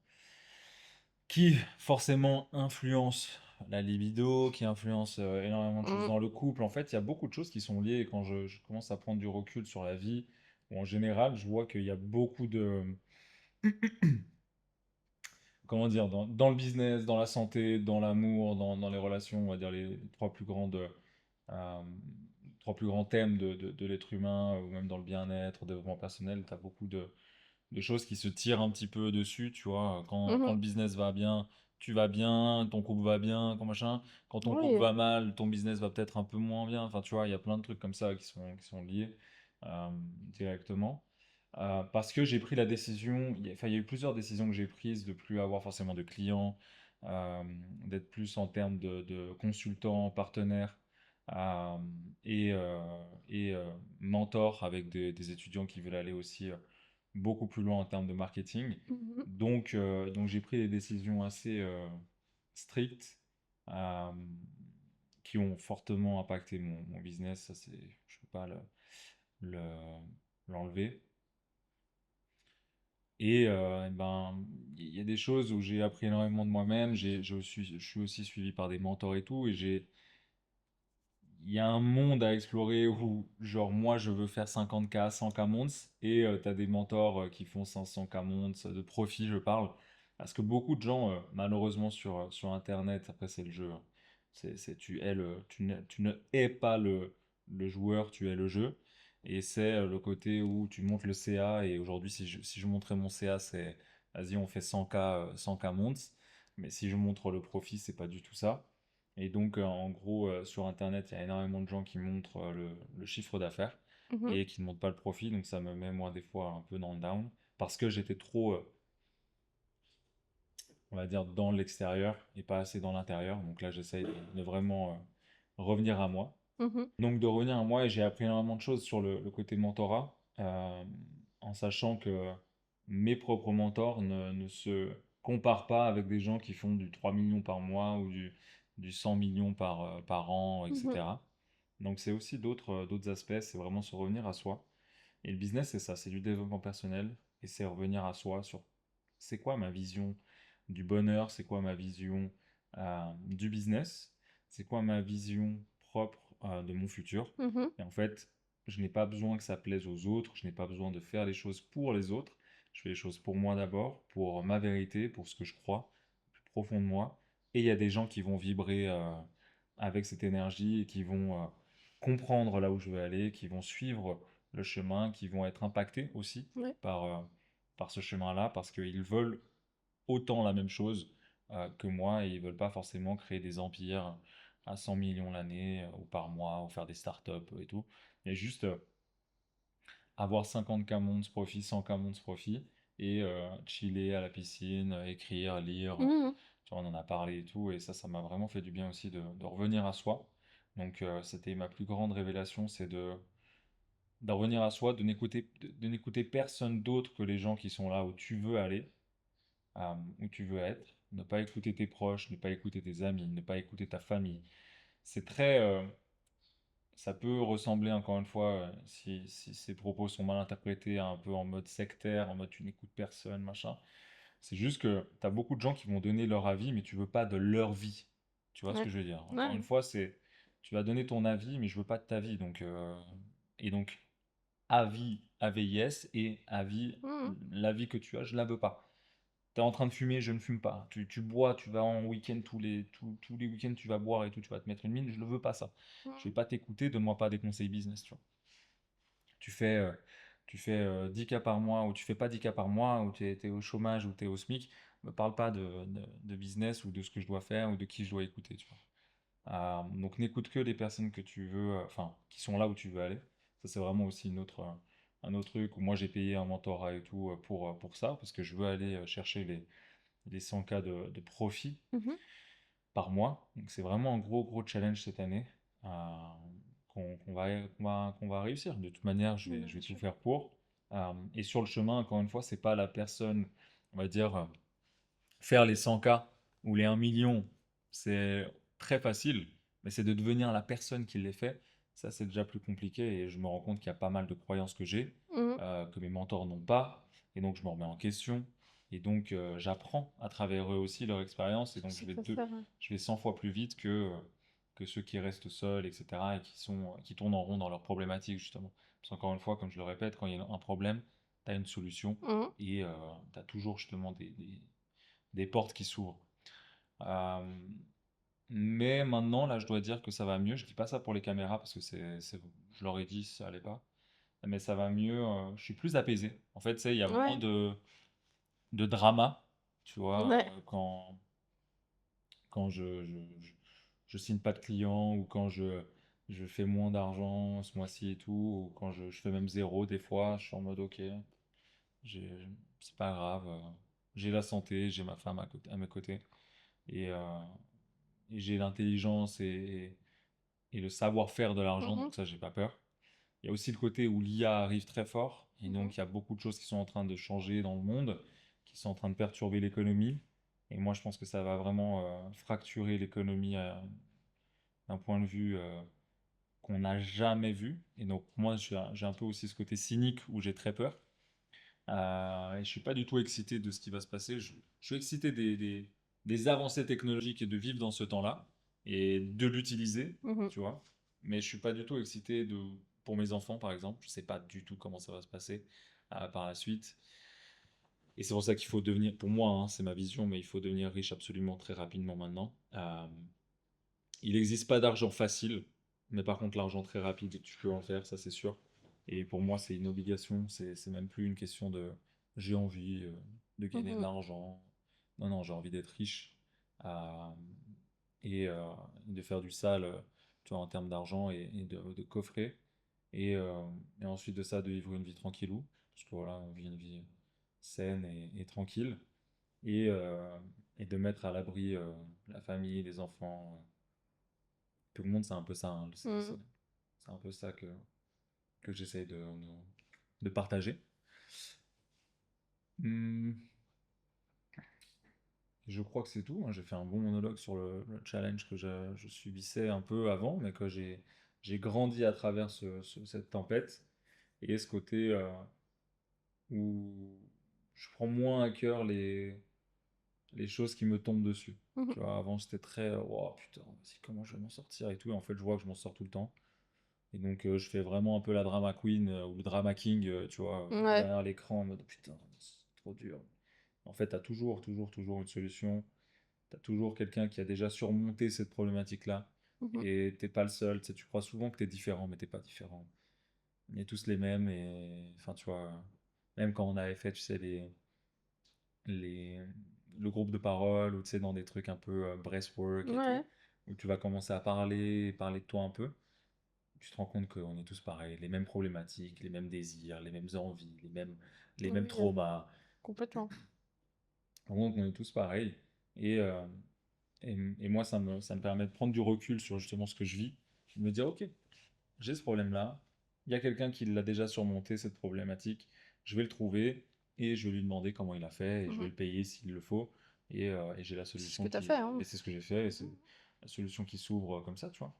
Speaker 2: qui forcément influence la libido, qui influence énormément de choses
Speaker 1: Mmh.
Speaker 2: dans le couple. En fait, il y a beaucoup de choses qui sont liées et quand je commence à prendre du recul sur la vie, ou en général, je vois qu'il y a beaucoup de, comment dire, dans le business, dans la santé, dans l'amour, dans les relations, on va dire les euh, trois plus grands thèmes de l'être humain, ou même dans le bien-être, développement personnel, tu as beaucoup de choses qui se tirent un petit peu dessus, tu vois. Quand
Speaker 1: Mmh.
Speaker 2: le business va bien, tu vas bien, ton couple va bien, quand machin. Quand ton couple
Speaker 1: Oui.
Speaker 2: va mal, ton business va peut-être un peu moins bien. Enfin, tu vois, il y a plein de trucs comme ça qui sont liés euh, directement. Parce que j'ai pris la décision, enfin, il y a eu plusieurs décisions que j'ai prises de plus avoir forcément de clients, euh, d'être plus en termes de consultant, partenaire euh, et, euh, et mentor avec des étudiants qui veulent aller aussi beaucoup plus loin en termes de marketing.
Speaker 1: Mmh.
Speaker 2: Donc j'ai pris des décisions assez strictes euh, qui ont fortement impacté mon business. Ça, je peux pas le- l'enlever. Et ben, il y a des choses où j'ai appris énormément de moi-même. Je suis aussi suivi par des mentors et tout. Il y a un monde à explorer où, genre, moi, je veux faire 50K, 100K months, et tu as des mentors qui font 500K months, de profit, je parle. Parce que beaucoup de gens, malheureusement, sur Internet, après, c'est le jeu, hein. Tu ne es pas le joueur, tu es le jeu. Et c'est le côté où tu montes le CA, et aujourd'hui, si je montrais mon CA, c'est, vas-y, on fait 100K, 100K months. Mais si je montre le profit, c'est pas du tout ça. Et donc, en gros, sur Internet, il y a énormément de gens qui montrent le chiffre d'affaires
Speaker 1: Mmh.
Speaker 2: et qui ne montrent pas le profit. Donc, ça me met, moi, des fois, un peu dans le down parce que j'étais trop, on va dire, dans l'extérieur et pas assez dans l'intérieur. Donc là, j'essaye de vraiment revenir à moi.
Speaker 1: Mmh.
Speaker 2: Donc, de revenir à moi, et j'ai appris énormément de choses sur le côté mentorat, en sachant que mes propres mentors ne se comparent pas avec des gens qui font du 3 millions par mois ou du 100 millions par an,
Speaker 1: Mmh.
Speaker 2: etc. Donc, c'est aussi d'autres aspects, c'est vraiment se revenir à soi. Et le business, c'est ça, c'est du développement personnel et c'est revenir à soi sur c'est quoi ma vision du bonheur, c'est quoi ma vision du business, c'est quoi ma vision propre de mon futur.
Speaker 1: Mmh.
Speaker 2: Et en fait, je n'ai pas besoin que ça plaise aux autres, je n'ai pas besoin de faire les choses pour les autres. Je fais les choses pour moi d'abord, pour ma vérité, pour ce que je crois, plus profond de moi. Et il y a des gens qui vont vibrer avec cette énergie et qui vont comprendre là où je veux aller, qui vont suivre le chemin, qui vont être impactés aussi
Speaker 1: Ouais.
Speaker 2: par, euh, par ce chemin-là, parce qu'ils veulent autant la même chose que moi et ils veulent pas forcément créer des empires à 100 millions l'année ou par mois ou faire des startups et tout. Mais juste avoir 50K months profit, 100K months profit et chiller à la piscine, écrire, lire.
Speaker 1: Mmh.
Speaker 2: Tu vois, on en a parlé et tout et ça m'a vraiment fait du bien aussi de revenir à soi Donc, c'était ma plus grande révélation, c'est d'en revenir à soi, de n'écouter personne d'autre que les gens qui sont là où tu veux aller, où tu veux être. Ne pas écouter tes proches, ne pas écouter tes amis, ne pas écouter ta famille. C'est très, ça peut ressembler, encore une fois, si ces propos sont mal interprétés, un peu en mode sectaire, en mode tu n'écoutes personne, machin. C'est juste que tu as beaucoup de gens qui vont donner leur avis, mais tu veux pas de leur vie. Tu vois ce
Speaker 1: Ouais.
Speaker 2: que je veux dire? Encore
Speaker 1: Ouais.
Speaker 2: une fois, c'est tu vas donner ton avis, mais je veux pas de ta vie. Et donc, avis AVIS et avis,
Speaker 1: Mmh.
Speaker 2: la vie que tu as, je la veux pas. Tu es en train de fumer, je ne fume pas. Tu bois, tu vas en week-end, tous les week-ends, tu vas boire et tout, tu vas te mettre une mine, je ne veux pas ça. Je vais
Speaker 1: Mmh.
Speaker 2: pas t'écouter, donne-moi pas des conseils business, tu vois. Tu fais, euh, tu fais 10 cas par mois ou tu fais pas 10 cas par mois ou tu es, au chômage ou tu es au SMIC, me parle pas de business ou de ce que je dois faire ou de qui je dois écouter, tu vois. Donc n'écoute que les personnes que tu veux, enfin, qui sont là où tu veux aller. Ça, c'est vraiment aussi un autre truc où moi j'ai payé un mentorat et tout pour ça, parce que je veux aller chercher les 100 k de profit
Speaker 1: Mmh.
Speaker 2: par mois. Donc c'est vraiment un gros challenge cette année euh, qu'on va réussir. De toute manière, je
Speaker 1: Bien
Speaker 2: vais tout
Speaker 1: sûr.
Speaker 2: faire pour. Et sur le chemin, encore une fois, c'est pas la personne, on va dire, faire les 100 k ou les 1 million, c'est très facile, mais c'est de devenir la personne qui les fait. Ça, c'est déjà plus compliqué et je me rends compte qu'il y a pas mal de croyances que j'ai,
Speaker 1: Mmh.
Speaker 2: que mes mentors n'ont pas. Et donc, je me remets en question. Et donc, j'apprends à travers eux aussi leur expérience. Et
Speaker 1: C'est
Speaker 2: donc,
Speaker 1: ça que ça sert, ouais.
Speaker 2: je vais 100 fois plus vite que ceux qui restent seuls, etc. et qui tournent en rond dans leurs problématiques, justement. Parce qu'encore une fois, comme je le répète, quand il y a un problème, tu as une solution
Speaker 1: Mmh.
Speaker 2: et tu as toujours justement des portes qui s'ouvrent. Euh, mais maintenant, là, je dois dire que ça va mieux. Je dis pas ça pour les caméras parce que je leur ai dit, ça allait pas. Mais ça va mieux. Je suis plus apaisé. En fait, tu sais, il y a moins
Speaker 1: Ouais.
Speaker 2: de drama, tu vois,
Speaker 1: Ouais.
Speaker 2: quand je signe pas de clients ou quand je fais moins d'argent ce mois-ci et tout, ou quand je fais même zéro des fois, je suis en mode ok, j'ai, c'est pas grave. J'ai la santé, j'ai ma femme à mes côtés. Et, et j'ai l'intelligence et le savoir-faire de l'argent,
Speaker 1: Mmh.
Speaker 2: donc ça, j'ai pas peur. Il y a aussi le côté où l'IA arrive très fort, et
Speaker 1: Mmh.
Speaker 2: donc il y a beaucoup de choses qui sont en train de changer dans le monde, qui sont en train de perturber l'économie. Et moi, je pense que ça va vraiment fracturer l'économie d'un point de vue qu'on n'a jamais vu. Et donc, moi, j'ai un peu aussi ce côté cynique où j'ai très peur. Et je suis pas du tout excité de ce qui va se passer. Je suis excité des avancées technologiques et de vivre dans ce temps-là et de l'utiliser,
Speaker 1: Mmh.
Speaker 2: tu vois. Mais je suis pas du tout excité pour mes enfants, par exemple. Je sais pas du tout comment ça va se passer par la suite. Et c'est pour ça qu'il faut devenir, pour moi, hein, c'est ma vision, mais il faut devenir riche absolument très rapidement maintenant. Il n'existe pas d'argent facile, mais par contre, l'argent très rapide, tu peux en faire, ça c'est sûr. Et pour moi, c'est une obligation, c'est même plus une question de j'ai envie de gagner de
Speaker 1: Mmh.
Speaker 2: l'argent. Non, non, j'ai envie d'être riche euh, et de faire du sale, tu vois, en termes d'argent et de coffrer. Et ensuite de ça, de vivre une vie tranquillou, parce que voilà, on vit une vie saine et tranquille. Et, euh, et de mettre à l'abri la famille, les enfants, tout le monde, c'est un peu ça, hein.
Speaker 1: Mmh.
Speaker 2: C'est un peu ça que j'essaye de partager. Hmm, je crois que c'est tout, hein. J'ai fait un bon monologue sur le challenge que je subissais un peu avant, mais que j'ai grandi à travers cette tempête. Et ce côté où je prends moins à cœur les choses qui me tombent dessus.
Speaker 1: Mmh.
Speaker 2: Tu vois, avant j'étais très, oh putain, vas-y, comment je vais m'en sortir et tout. Et en fait, je vois que je m'en sors tout le temps. Et donc, je fais vraiment un peu la drama queen ou le drama king, tu vois,
Speaker 1: Ouais.
Speaker 2: derrière l'écran en mode putain, c'est trop dur. En fait, t'as toujours une solution. T'as toujours quelqu'un qui a déjà surmonté cette problématique-là.
Speaker 1: Mmh.
Speaker 2: Et t'es pas le seul. Tu sais, tu crois souvent que t'es différent, mais t'es pas différent. On est tous les mêmes. Et enfin, tu vois, même quand on avait fait, tu sais, les, le groupe de parole ou tu sais, dans des trucs un peu breathwork et tout,
Speaker 1: Ouais.
Speaker 2: où tu vas commencer à parler de toi un peu. Tu te rends compte qu'on est tous pareils, les mêmes problématiques, les mêmes désirs, les mêmes envies, les mêmes
Speaker 1: Oui,
Speaker 2: traumas.
Speaker 1: complètement.
Speaker 2: Donc on est tous pareils. Et, euh, et moi, ça me permet de prendre du recul sur justement ce que je vis Me dire, ok, j'ai ce problème-là, il y a quelqu'un qui l'a déjà surmonté, cette problématique, je vais le trouver et je vais lui demander comment il a fait et je vais
Speaker 1: Mmh.
Speaker 2: le payer s'il le faut et j'ai la
Speaker 1: C'est ce que
Speaker 2: solution
Speaker 1: tu as
Speaker 2: qui...
Speaker 1: fait, hein.
Speaker 2: Et c'est ce que j'ai fait et c'est la solution qui s'ouvre comme ça, tu vois.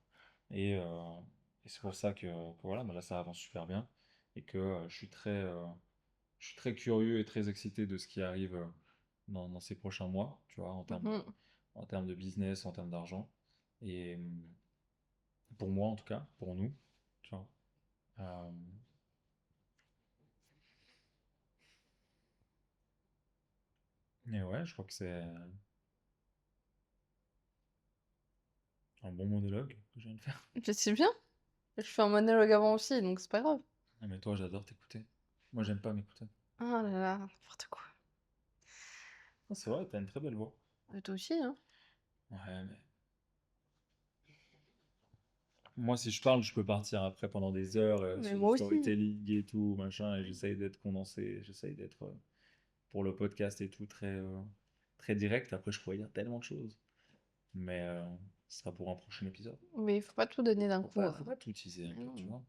Speaker 2: Et, euh, et c'est pour ça que voilà, bah là ça avance super bien et que je suis très curieux et très excité de ce qui arrive dans ces prochains mois, tu vois,
Speaker 1: Mmh.
Speaker 2: en termes de business, en termes d'argent. Et pour moi en tout cas, pour nous, tu vois. Euh, et ouais, je crois que c'est un bon monologue que je viens de faire.
Speaker 1: C'est bien. Je fais un monologue avant aussi, donc c'est pas grave.
Speaker 2: Ah, mais toi, j'adore t'écouter. Moi, j'aime pas m'écouter.
Speaker 1: Ah là là, n'importe quoi.
Speaker 2: Ah, c'est vrai, t'as une très belle voix.
Speaker 1: Toi aussi, hein.
Speaker 2: Ouais, mais moi, si je parle, je peux partir après pendant des heures
Speaker 1: Mais
Speaker 2: sur du
Speaker 1: moi aussi.
Speaker 2: storytelling et tout, machin, et j'essaye d'être condensé, j'essaye d'être, pour le podcast et tout, très direct. Après, je pourrais dire tellement de choses. Mais ce sera pour un prochain épisode.
Speaker 1: Mais il faut pas tout donner d'un coup,
Speaker 2: Faut pas tout teaser un
Speaker 1: mais
Speaker 2: peu,
Speaker 1: non,
Speaker 2: tu vois.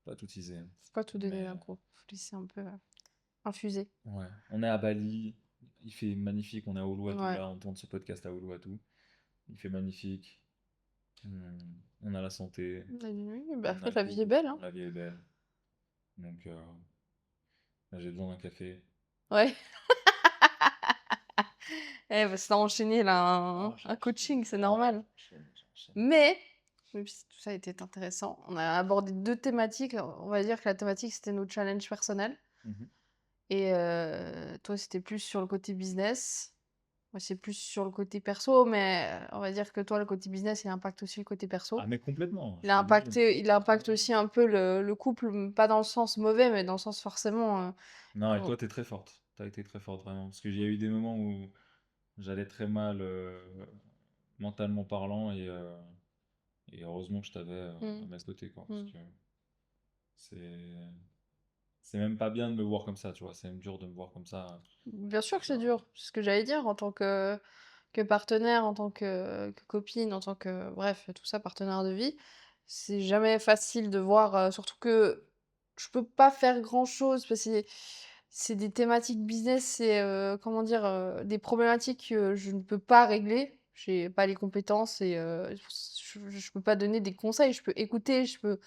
Speaker 2: Faut pas tout teaser.
Speaker 1: faut pas tout donner
Speaker 2: Mais
Speaker 1: d'un coup. Faut laisser un peu infuser.
Speaker 2: ouais, on est à Bali, il fait magnifique, on est à Uluwatu
Speaker 1: Ouais.
Speaker 2: là, on tourne ce podcast à Uluwatu. Il fait magnifique. On a la santé,
Speaker 1: Oui, bah
Speaker 2: on a
Speaker 1: après,
Speaker 2: le
Speaker 1: la vie est
Speaker 2: couple,
Speaker 1: belle, hein.
Speaker 2: la vie est belle. Donc là, j'ai besoin d'un café.
Speaker 1: Ouais. Eh, bah, c'est enchaîné là,
Speaker 2: Ah,
Speaker 1: un
Speaker 2: j'enchaîne.
Speaker 1: coaching, c'est
Speaker 2: Ouais,
Speaker 1: normal.
Speaker 2: j'enchaîne.
Speaker 1: Mais, même si tout ça était intéressant, on a abordé deux thématiques. On va dire que la thématique, c'était nos challenges personnels.
Speaker 2: Mhm.
Speaker 1: Et toi, c'était plus sur le côté business. Moi, c'est plus sur le côté perso, mais on va dire que toi, le côté business, il impacte aussi le côté perso.
Speaker 2: Ah, mais complètement, je
Speaker 1: Il a
Speaker 2: suis obligé.
Speaker 1: impacté, il impacte aussi un peu le couple, pas dans le sens mauvais, mais dans le sens forcément.
Speaker 2: Non, et
Speaker 1: On-
Speaker 2: toi, t'es très forte. T'as été très forte, vraiment. Parce qu'il y a eu des moments où j'allais très mal mentalement parlant et heureusement que je t'avais à
Speaker 1: Mm,
Speaker 2: mes côtés, quoi. Parce
Speaker 1: mm.
Speaker 2: que c'est c'est même pas bien de me voir comme ça, tu vois. C'est même dur de me voir comme ça.
Speaker 1: Bien sûr que c'est
Speaker 2: Genre,
Speaker 1: dur, c'est ce que j'allais dire en tant que partenaire, en tant que copine, en tant que, bref, tout ça, partenaire de vie. C'est jamais facile de voir, surtout que je peux pas faire grand-chose parce que c'est des thématiques business, c'est, comment dire, des problématiques que je ne peux pas régler. J'ai pas les compétences et je peux pas donner des conseils. Je peux écouter, je peux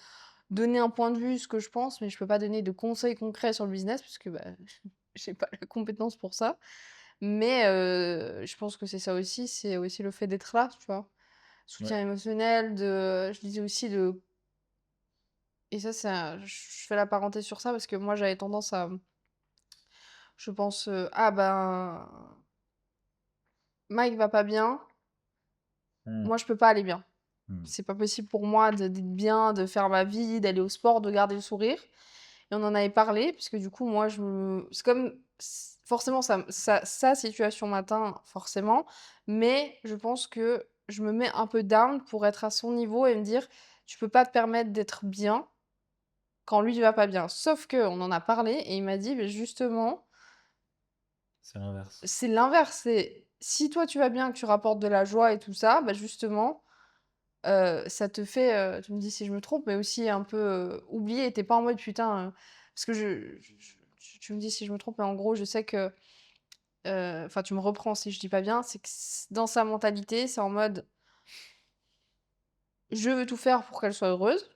Speaker 1: donner un point de vue, ce que je pense, mais je peux pas donner de conseils concrets sur le business parce que, bah, j'ai pas la compétence pour ça. Mais je pense que c'est ça aussi, c'est aussi le fait d'être là, tu vois?
Speaker 2: ouais.
Speaker 1: Soutien émotionnel, je disais aussi de et ça c'est un je fais la parenthèse sur ça parce que moi j'avais tendance à, je pense, «Ah ben, Mike va pas bien,
Speaker 2: Hmm.
Speaker 1: moi je peux pas aller bien.
Speaker 2: Hmm.
Speaker 1: C'est pas possible pour moi d'être bien, de faire ma vie, d'aller au sport, de garder le sourire». Et on en avait parlé, puisque du coup, moi, c'est comme. Forcément, sa situation m'atteint, forcément. Mais je pense que je me mets un peu down pour être à son niveau et me dire, tu peux pas te permettre d'être bien quand lui, il va pas bien. Sauf que on en a parlé et il m'a dit, mais justement,
Speaker 2: C'est l'inverse.
Speaker 1: c'est l'inverse. C'est si toi, tu vas bien, que tu rapportes de la joie et tout ça, bah justement, ça te fait, tu me dis si je me trompe, mais aussi un peu, oublier. Tu pas en mode: «Putain», parce que tu me dis si je me trompe, mais en gros, je sais que, enfin, tu me reprends si je dis pas bien, c'est que dans sa mentalité, c'est en mode: «Je veux tout faire pour qu'elle soit heureuse»,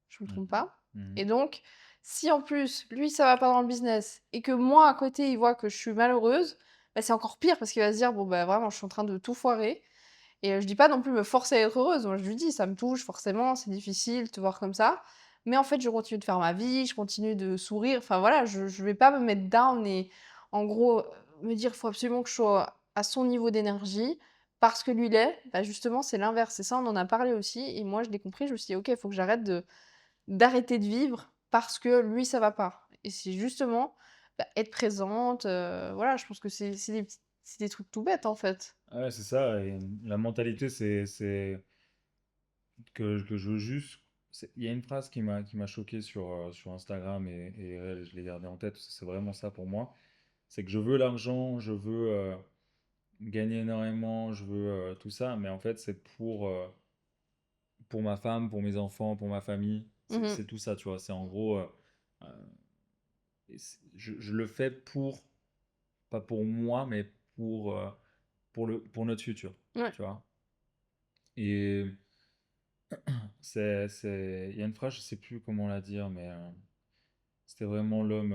Speaker 1: je me trompe
Speaker 2: Mhm.
Speaker 1: pas
Speaker 2: Mhm.
Speaker 1: et donc si en plus, lui, ça va pas dans le business et que moi, à côté, il voit que je suis malheureuse, bah, c'est encore pire parce qu'il va se dire: «Bon, bah, vraiment, je suis en train de tout foirer». Et je dis pas non plus me forcer à être heureuse. Moi, je lui dis: «Ça me touche forcément, c'est difficile de te voir comme ça». Mais en fait, je continue de faire ma vie, je continue de sourire. Enfin voilà, je vais pas me mettre down et en gros, me dire: «Faut absolument que je sois à son niveau d'énergie parce que lui l'est». Bah, justement, c'est l'inverse. Et ça, on en a parlé aussi et moi, je l'ai compris. Je me suis dit: «OK, il faut que j'arrête d'arrêter de vivre parce que lui, ça va pas». Et c'est justement, bah, être présente, voilà, je pense que c'est des trucs tout bêtes, en fait.
Speaker 2: Ouais, c'est ça. Et la mentalité, c'est que je veux juste. Il y a une phrase qui m'a choqué sur Instagram et je l'ai gardée en tête, parce que c'est vraiment ça pour moi. C'est que je veux l'argent, je veux gagner énormément, je veux tout ça, mais en fait, c'est pour ma femme, pour mes enfants, pour ma famille.
Speaker 1: Mmh.
Speaker 2: C'est tout ça, tu vois. C'est en gros, euh, je le fais pour, pas pour moi, mais pour notre futur,
Speaker 1: Ouais.
Speaker 2: tu vois. Et il y a une phrase, je sais plus comment la dire, mais c'était vraiment l'homme.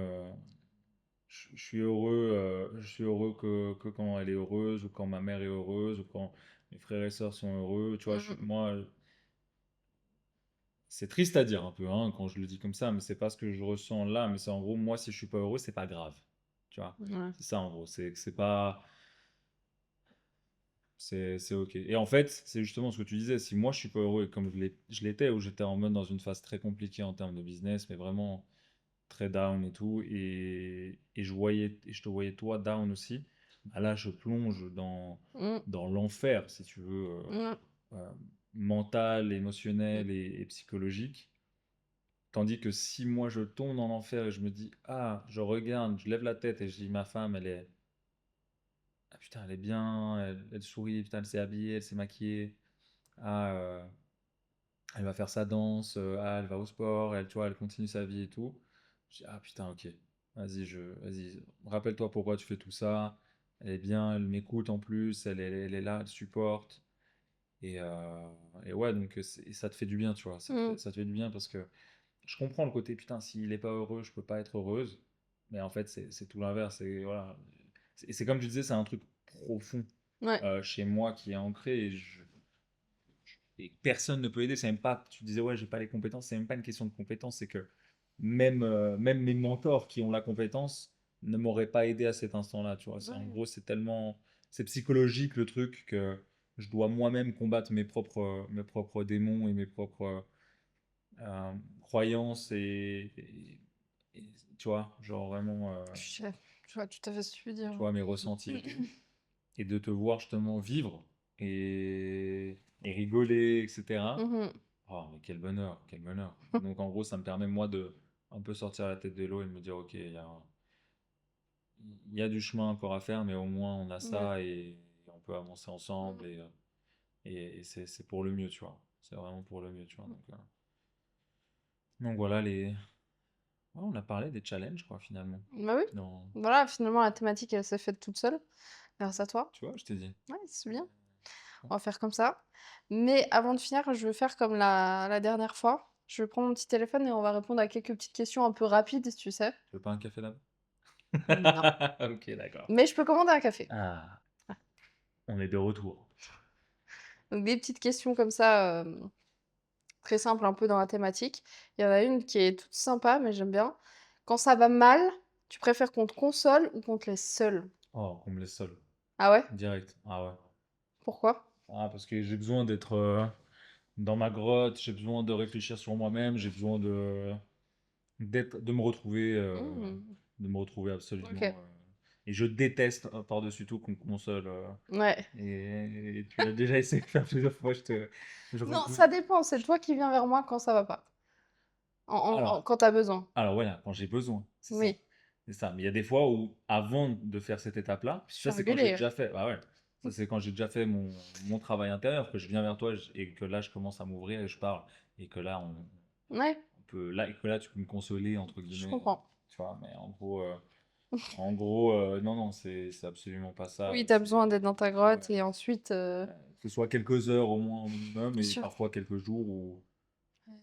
Speaker 2: Je suis heureux que quand elle est heureuse, ou quand ma mère est heureuse, ou quand mes frères et sœurs sont heureux. Tu vois,
Speaker 1: Mmh.
Speaker 2: moi, c'est triste à dire un peu, hein, quand je le dis comme ça, mais c'est pas ce que je ressens là. Mais c'est en gros, moi, si je suis pas heureux, c'est pas grave. Tu vois,
Speaker 1: Ouais.
Speaker 2: c'est ça en gros. C'est pas. C'est ok. Et en fait, c'est justement ce que tu disais. Si moi, je suis pas heureux, et comme je l'étais, où j'étais en mode dans une phase très compliquée en termes de business, mais vraiment très down et tout, et je te voyais toi down aussi, bah là je plonge
Speaker 1: Mmh.
Speaker 2: dans l'enfer, si tu veux,
Speaker 1: Ouais.
Speaker 2: euh, mental,
Speaker 1: Mmh.
Speaker 2: émotionnel et psychologique. Tandis que si moi je tombe dans l'enfer et je me dis, ah, je regarde, je lève la tête et je dis, ma femme, ah putain, elle est bien, elle sourit, putain, elle s'est habillée, elle s'est maquillée, ah, elle va faire sa danse, ah, elle va au sport, elle, tu vois, elle continue sa vie et tout. Je dis, ah putain, ok, vas-y, rappelle-toi pourquoi tu fais tout ça. Elle est bien, elle m'écoute en plus, elle est là, elle supporte. Et, euh, et ouais, donc ça te fait du bien, tu vois.
Speaker 1: Mmh.
Speaker 2: Ça te fait du bien parce que je comprends le côté, putain, s'il est pas heureux, je peux pas être heureuse. Mais en fait, c'est tout l'inverse. Voilà. C'est comme tu disais, c'est un truc profond
Speaker 1: Ouais.
Speaker 2: chez moi qui est ancré et personne ne peut aider. C'est même pas, tu disais, ouais, j'ai pas les compétences, c'est même pas une question de compétences, c'est que même mes mentors qui ont la compétence ne m'auraient pas aidé à cet instant-là, tu vois. En
Speaker 1: Ouais.
Speaker 2: gros, c'est psychologique le truc que je dois moi-même combattre mes propres démons et mes propres croyances et, tu vois, genre vraiment,
Speaker 1: Je vois tout à fait ce que tu veux dire.
Speaker 2: tu vois, mes ressentis et tout. Et de te voir justement vivre et rigoler, etc.
Speaker 1: Mmh.
Speaker 2: Oh, mais quel bonheur, quel bonheur. Donc en gros, ça me permet moi de un peu sortir la tête de l'eau et de me dire, ok, il y a du chemin encore à faire, mais au moins on a
Speaker 1: Ouais.
Speaker 2: ça et on peut avancer ensemble
Speaker 1: Mmh.
Speaker 2: et c'est pour le mieux, tu vois. C'est vraiment pour le mieux, tu vois. Donc voilà, ouais, on a parlé des challenges, quoi, finalement.
Speaker 1: Bah oui.
Speaker 2: Non,
Speaker 1: Voilà, finalement, la thématique, elle s'est faite toute seule, grâce à toi.
Speaker 2: tu vois, je t'ai dit.
Speaker 1: Ouais, c'est bien.
Speaker 2: Ouais.
Speaker 1: On va faire comme ça. Mais avant de finir, je vais faire comme la dernière fois. Je vais prendre mon petit téléphone et on va répondre à quelques petites questions un peu rapides, tu sais.
Speaker 2: Tu veux pas un café
Speaker 1: Non.
Speaker 2: là-bas? Ok, d'accord.
Speaker 1: Mais je peux commander un café.
Speaker 2: Ah, on est de retour.
Speaker 1: Donc des petites questions comme ça, très simples, un peu dans la thématique. Il y en a une qui est toute sympa, mais j'aime bien. Quand ça va mal, tu préfères qu'on te console ou qu'on te laisse seul?
Speaker 2: Oh, qu'on me laisse seul.
Speaker 1: Ah ouais?
Speaker 2: Direct. Ah ouais.
Speaker 1: Pourquoi?
Speaker 2: Ah, parce que j'ai besoin d'être dans ma grotte, j'ai besoin de réfléchir sur moi-même, j'ai besoin de me retrouver,
Speaker 1: Mmh.
Speaker 2: absolument.
Speaker 1: OK.
Speaker 2: Et je déteste par-dessus tout qu'on me console.
Speaker 1: Ouais.
Speaker 2: Et tu l'as déjà essayé de faire plusieurs fois, je
Speaker 1: Non,
Speaker 2: refuse.
Speaker 1: ça dépend, c'est toi qui viens vers moi quand ça va pas.
Speaker 2: Alors,
Speaker 1: Quand t'as besoin.
Speaker 2: alors voilà, quand j'ai besoin, c'est ça.
Speaker 1: Oui.
Speaker 2: C'est ça. Mais il y a des fois où, avant de faire cette étape-là,
Speaker 1: Je suis
Speaker 2: ça c'est quand j'ai
Speaker 1: engueulée, hein.
Speaker 2: déjà fait. Bah ouais. Ça c'est quand j'ai déjà fait mon travail intérieur, que je viens vers toi et que là je commence à m'ouvrir et je parle. Et que là
Speaker 1: Ouais,
Speaker 2: on peut, là, et que là tu peux me consoler, entre
Speaker 1: je
Speaker 2: guillemets.
Speaker 1: comprends.
Speaker 2: Tu vois, mais en gros, non, non, c'est absolument pas ça.
Speaker 1: Oui, t'as besoin d'être dans ta grotte
Speaker 2: Ouais,
Speaker 1: et ensuite,
Speaker 2: que ce soit quelques heures au moins au minimum
Speaker 1: bien
Speaker 2: et
Speaker 1: sûr.
Speaker 2: parfois quelques jours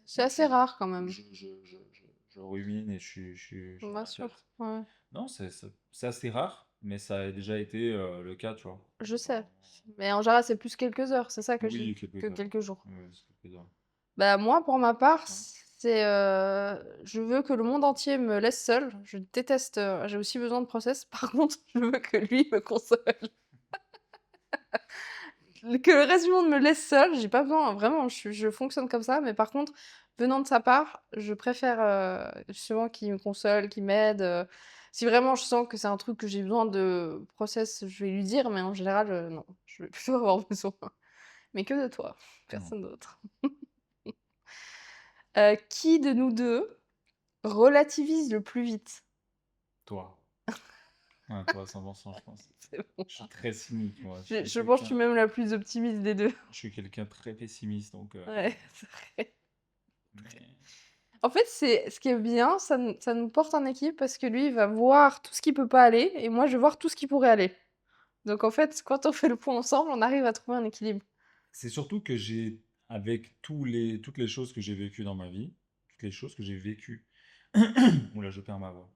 Speaker 1: C'est
Speaker 2: où
Speaker 1: assez rare quand même.
Speaker 2: je rumine et je suis dans
Speaker 1: Bien
Speaker 2: ma
Speaker 1: sûr,
Speaker 2: tête.
Speaker 1: ouais.
Speaker 2: Non, c'est assez rare, mais ça a déjà été le cas, tu vois.
Speaker 1: Je sais.
Speaker 2: Dans-
Speaker 1: Mais en général, c'est plus quelques heures, c'est ça que je dis,
Speaker 2: Oui, quelques
Speaker 1: que
Speaker 2: heures.
Speaker 1: quelques jours.
Speaker 2: Ouais, c'est quelques heures.
Speaker 1: Bah moi, pour ma part,
Speaker 2: Ouais.
Speaker 1: c'est, je veux que le monde entier me laisse seule. Je déteste, j'ai aussi besoin de process. Par contre, je veux que lui me console. Que le reste du monde me laisse seule, j'ai pas besoin, vraiment, je fonctionne comme ça, mais par contre, venant de sa part, je préfère, justement qu'il me console, qu'il m'aide, si vraiment je sens que c'est un truc que j'ai besoin de process, je vais lui dire, mais en général, non, je vais plutôt avoir besoin, mais que de toi,
Speaker 2: Non,
Speaker 1: personne d'autre. Qui de nous 2 relativise le plus vite?
Speaker 2: toi. Ouais, toi, à 100%, je pense.
Speaker 1: C'est bon.
Speaker 2: Je suis très cynique, moi.
Speaker 1: Je pense que je suis même la plus optimiste des deux.
Speaker 2: Je suis quelqu'un de très pessimiste, donc.
Speaker 1: Ouais, c'est vrai.
Speaker 2: Mais
Speaker 1: En fait, c'est ce qui est bien, ça nous porte en équipe parce que lui, il va voir tout ce qui peut pas aller et moi, je vais voir tout ce qui pourrait aller. Donc en fait, quand on fait le point ensemble, on arrive à trouver un équilibre.
Speaker 2: c'est surtout que avec toutes les choses que j'ai vécues dans ma vie, toutes les choses que j'ai vécues, oula, je perds ma voix,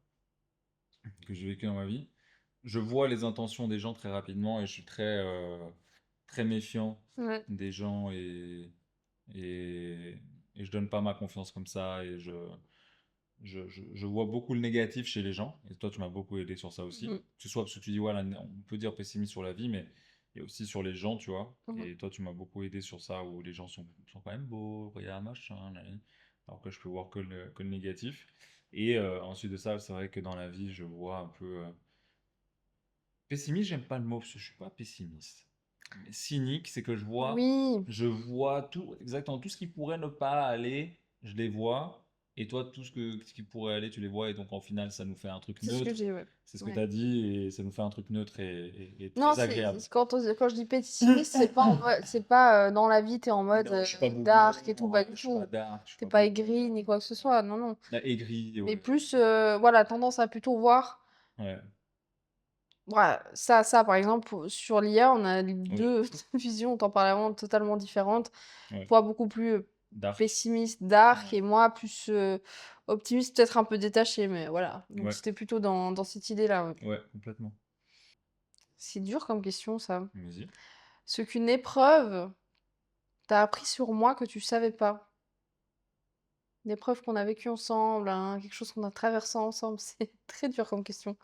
Speaker 2: que j'ai vécues dans ma vie, je vois les intentions des gens très rapidement et je suis très méfiant
Speaker 1: Ouais.
Speaker 2: des gens et je donne pas ma confiance comme ça et je vois beaucoup le négatif chez les gens. Et toi, tu m'as beaucoup aidé sur ça aussi.
Speaker 1: Mm.
Speaker 2: Que ce soit parce que tu dis, voilà, on peut dire pessimiste sur la vie, mais il y a aussi sur les gens, tu vois.
Speaker 1: Mhm.
Speaker 2: Et toi, tu m'as beaucoup aidé sur ça, où les gens sont quand même beaux, regarde, machin. Alors que je peux voir que le négatif. Et ensuite de ça, c'est vrai que dans la vie, je vois un peu. Pessimiste, j'aime pas le mot, parce que je suis pas pessimiste. Mais cynique, c'est que
Speaker 1: Oui,
Speaker 2: je vois tout, exactement tout ce qui pourrait ne pas aller, je les vois. Et toi, ce qui pourrait aller, tu les vois. Et donc, en final, ça nous fait un truc
Speaker 1: c'est ce que
Speaker 2: neutre.
Speaker 1: j'ai, ouais.
Speaker 2: C'est ce que tu
Speaker 1: Ouais.
Speaker 2: as dit. Et ça nous fait un truc neutre et
Speaker 1: Non,
Speaker 2: très agréable.
Speaker 1: quand je dis pessimiste, c'est pas c'est pas dans la vie, t'es en mode
Speaker 2: Non, je suis pas
Speaker 1: dark et tout,
Speaker 2: bobo,
Speaker 1: pas du
Speaker 2: je suis pas
Speaker 1: tout.
Speaker 2: dark, je suis
Speaker 1: T'es
Speaker 2: pas
Speaker 1: pas
Speaker 2: bobo.
Speaker 1: aigri ni quoi que ce soit, non, non.
Speaker 2: Là, aigri,
Speaker 1: Mais
Speaker 2: ouais.
Speaker 1: plus, voilà, tendance à plutôt voir.
Speaker 2: Ouais,
Speaker 1: Voilà, ça, par exemple, sur l'IA, on a
Speaker 2: oui,
Speaker 1: deux visions, on t'en parlait avant, totalement différentes.
Speaker 2: ouais.
Speaker 1: Toi, beaucoup plus
Speaker 2: Dark.
Speaker 1: pessimiste, dark,
Speaker 2: Ouais,
Speaker 1: et moi, plus optimiste, peut-être un peu détaché, mais voilà. Donc,
Speaker 2: ouais,
Speaker 1: c'était plutôt dans cette idée-là. Ouais.
Speaker 2: ouais, complètement.
Speaker 1: C'est dur comme question, ça.
Speaker 2: Vas-y.
Speaker 1: Ce qu'une épreuve t'a appris sur moi que tu savais pas. Une épreuve qu'on a vécue ensemble, hein, quelque chose qu'on a traversé ensemble. C'est très dur comme question.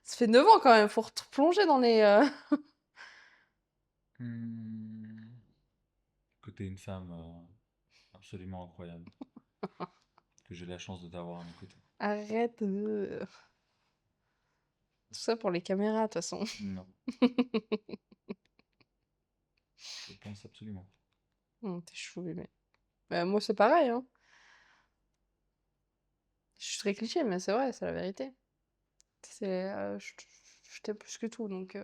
Speaker 1: Ça fait 9 ans quand même, faut plonger dans les...
Speaker 2: Hmm. Que t'es une femme absolument incroyable. Que j'ai la chance de t'avoir à mes côtés.
Speaker 1: Arrête. Tout ça pour les caméras, de toute façon.
Speaker 2: Non, je pense absolument.
Speaker 1: T'es chou, bébé. Bah, moi, c'est pareil, hein. Je suis très cliché, mais c'est vrai, c'est la vérité. Je t'aime plus que tout, donc...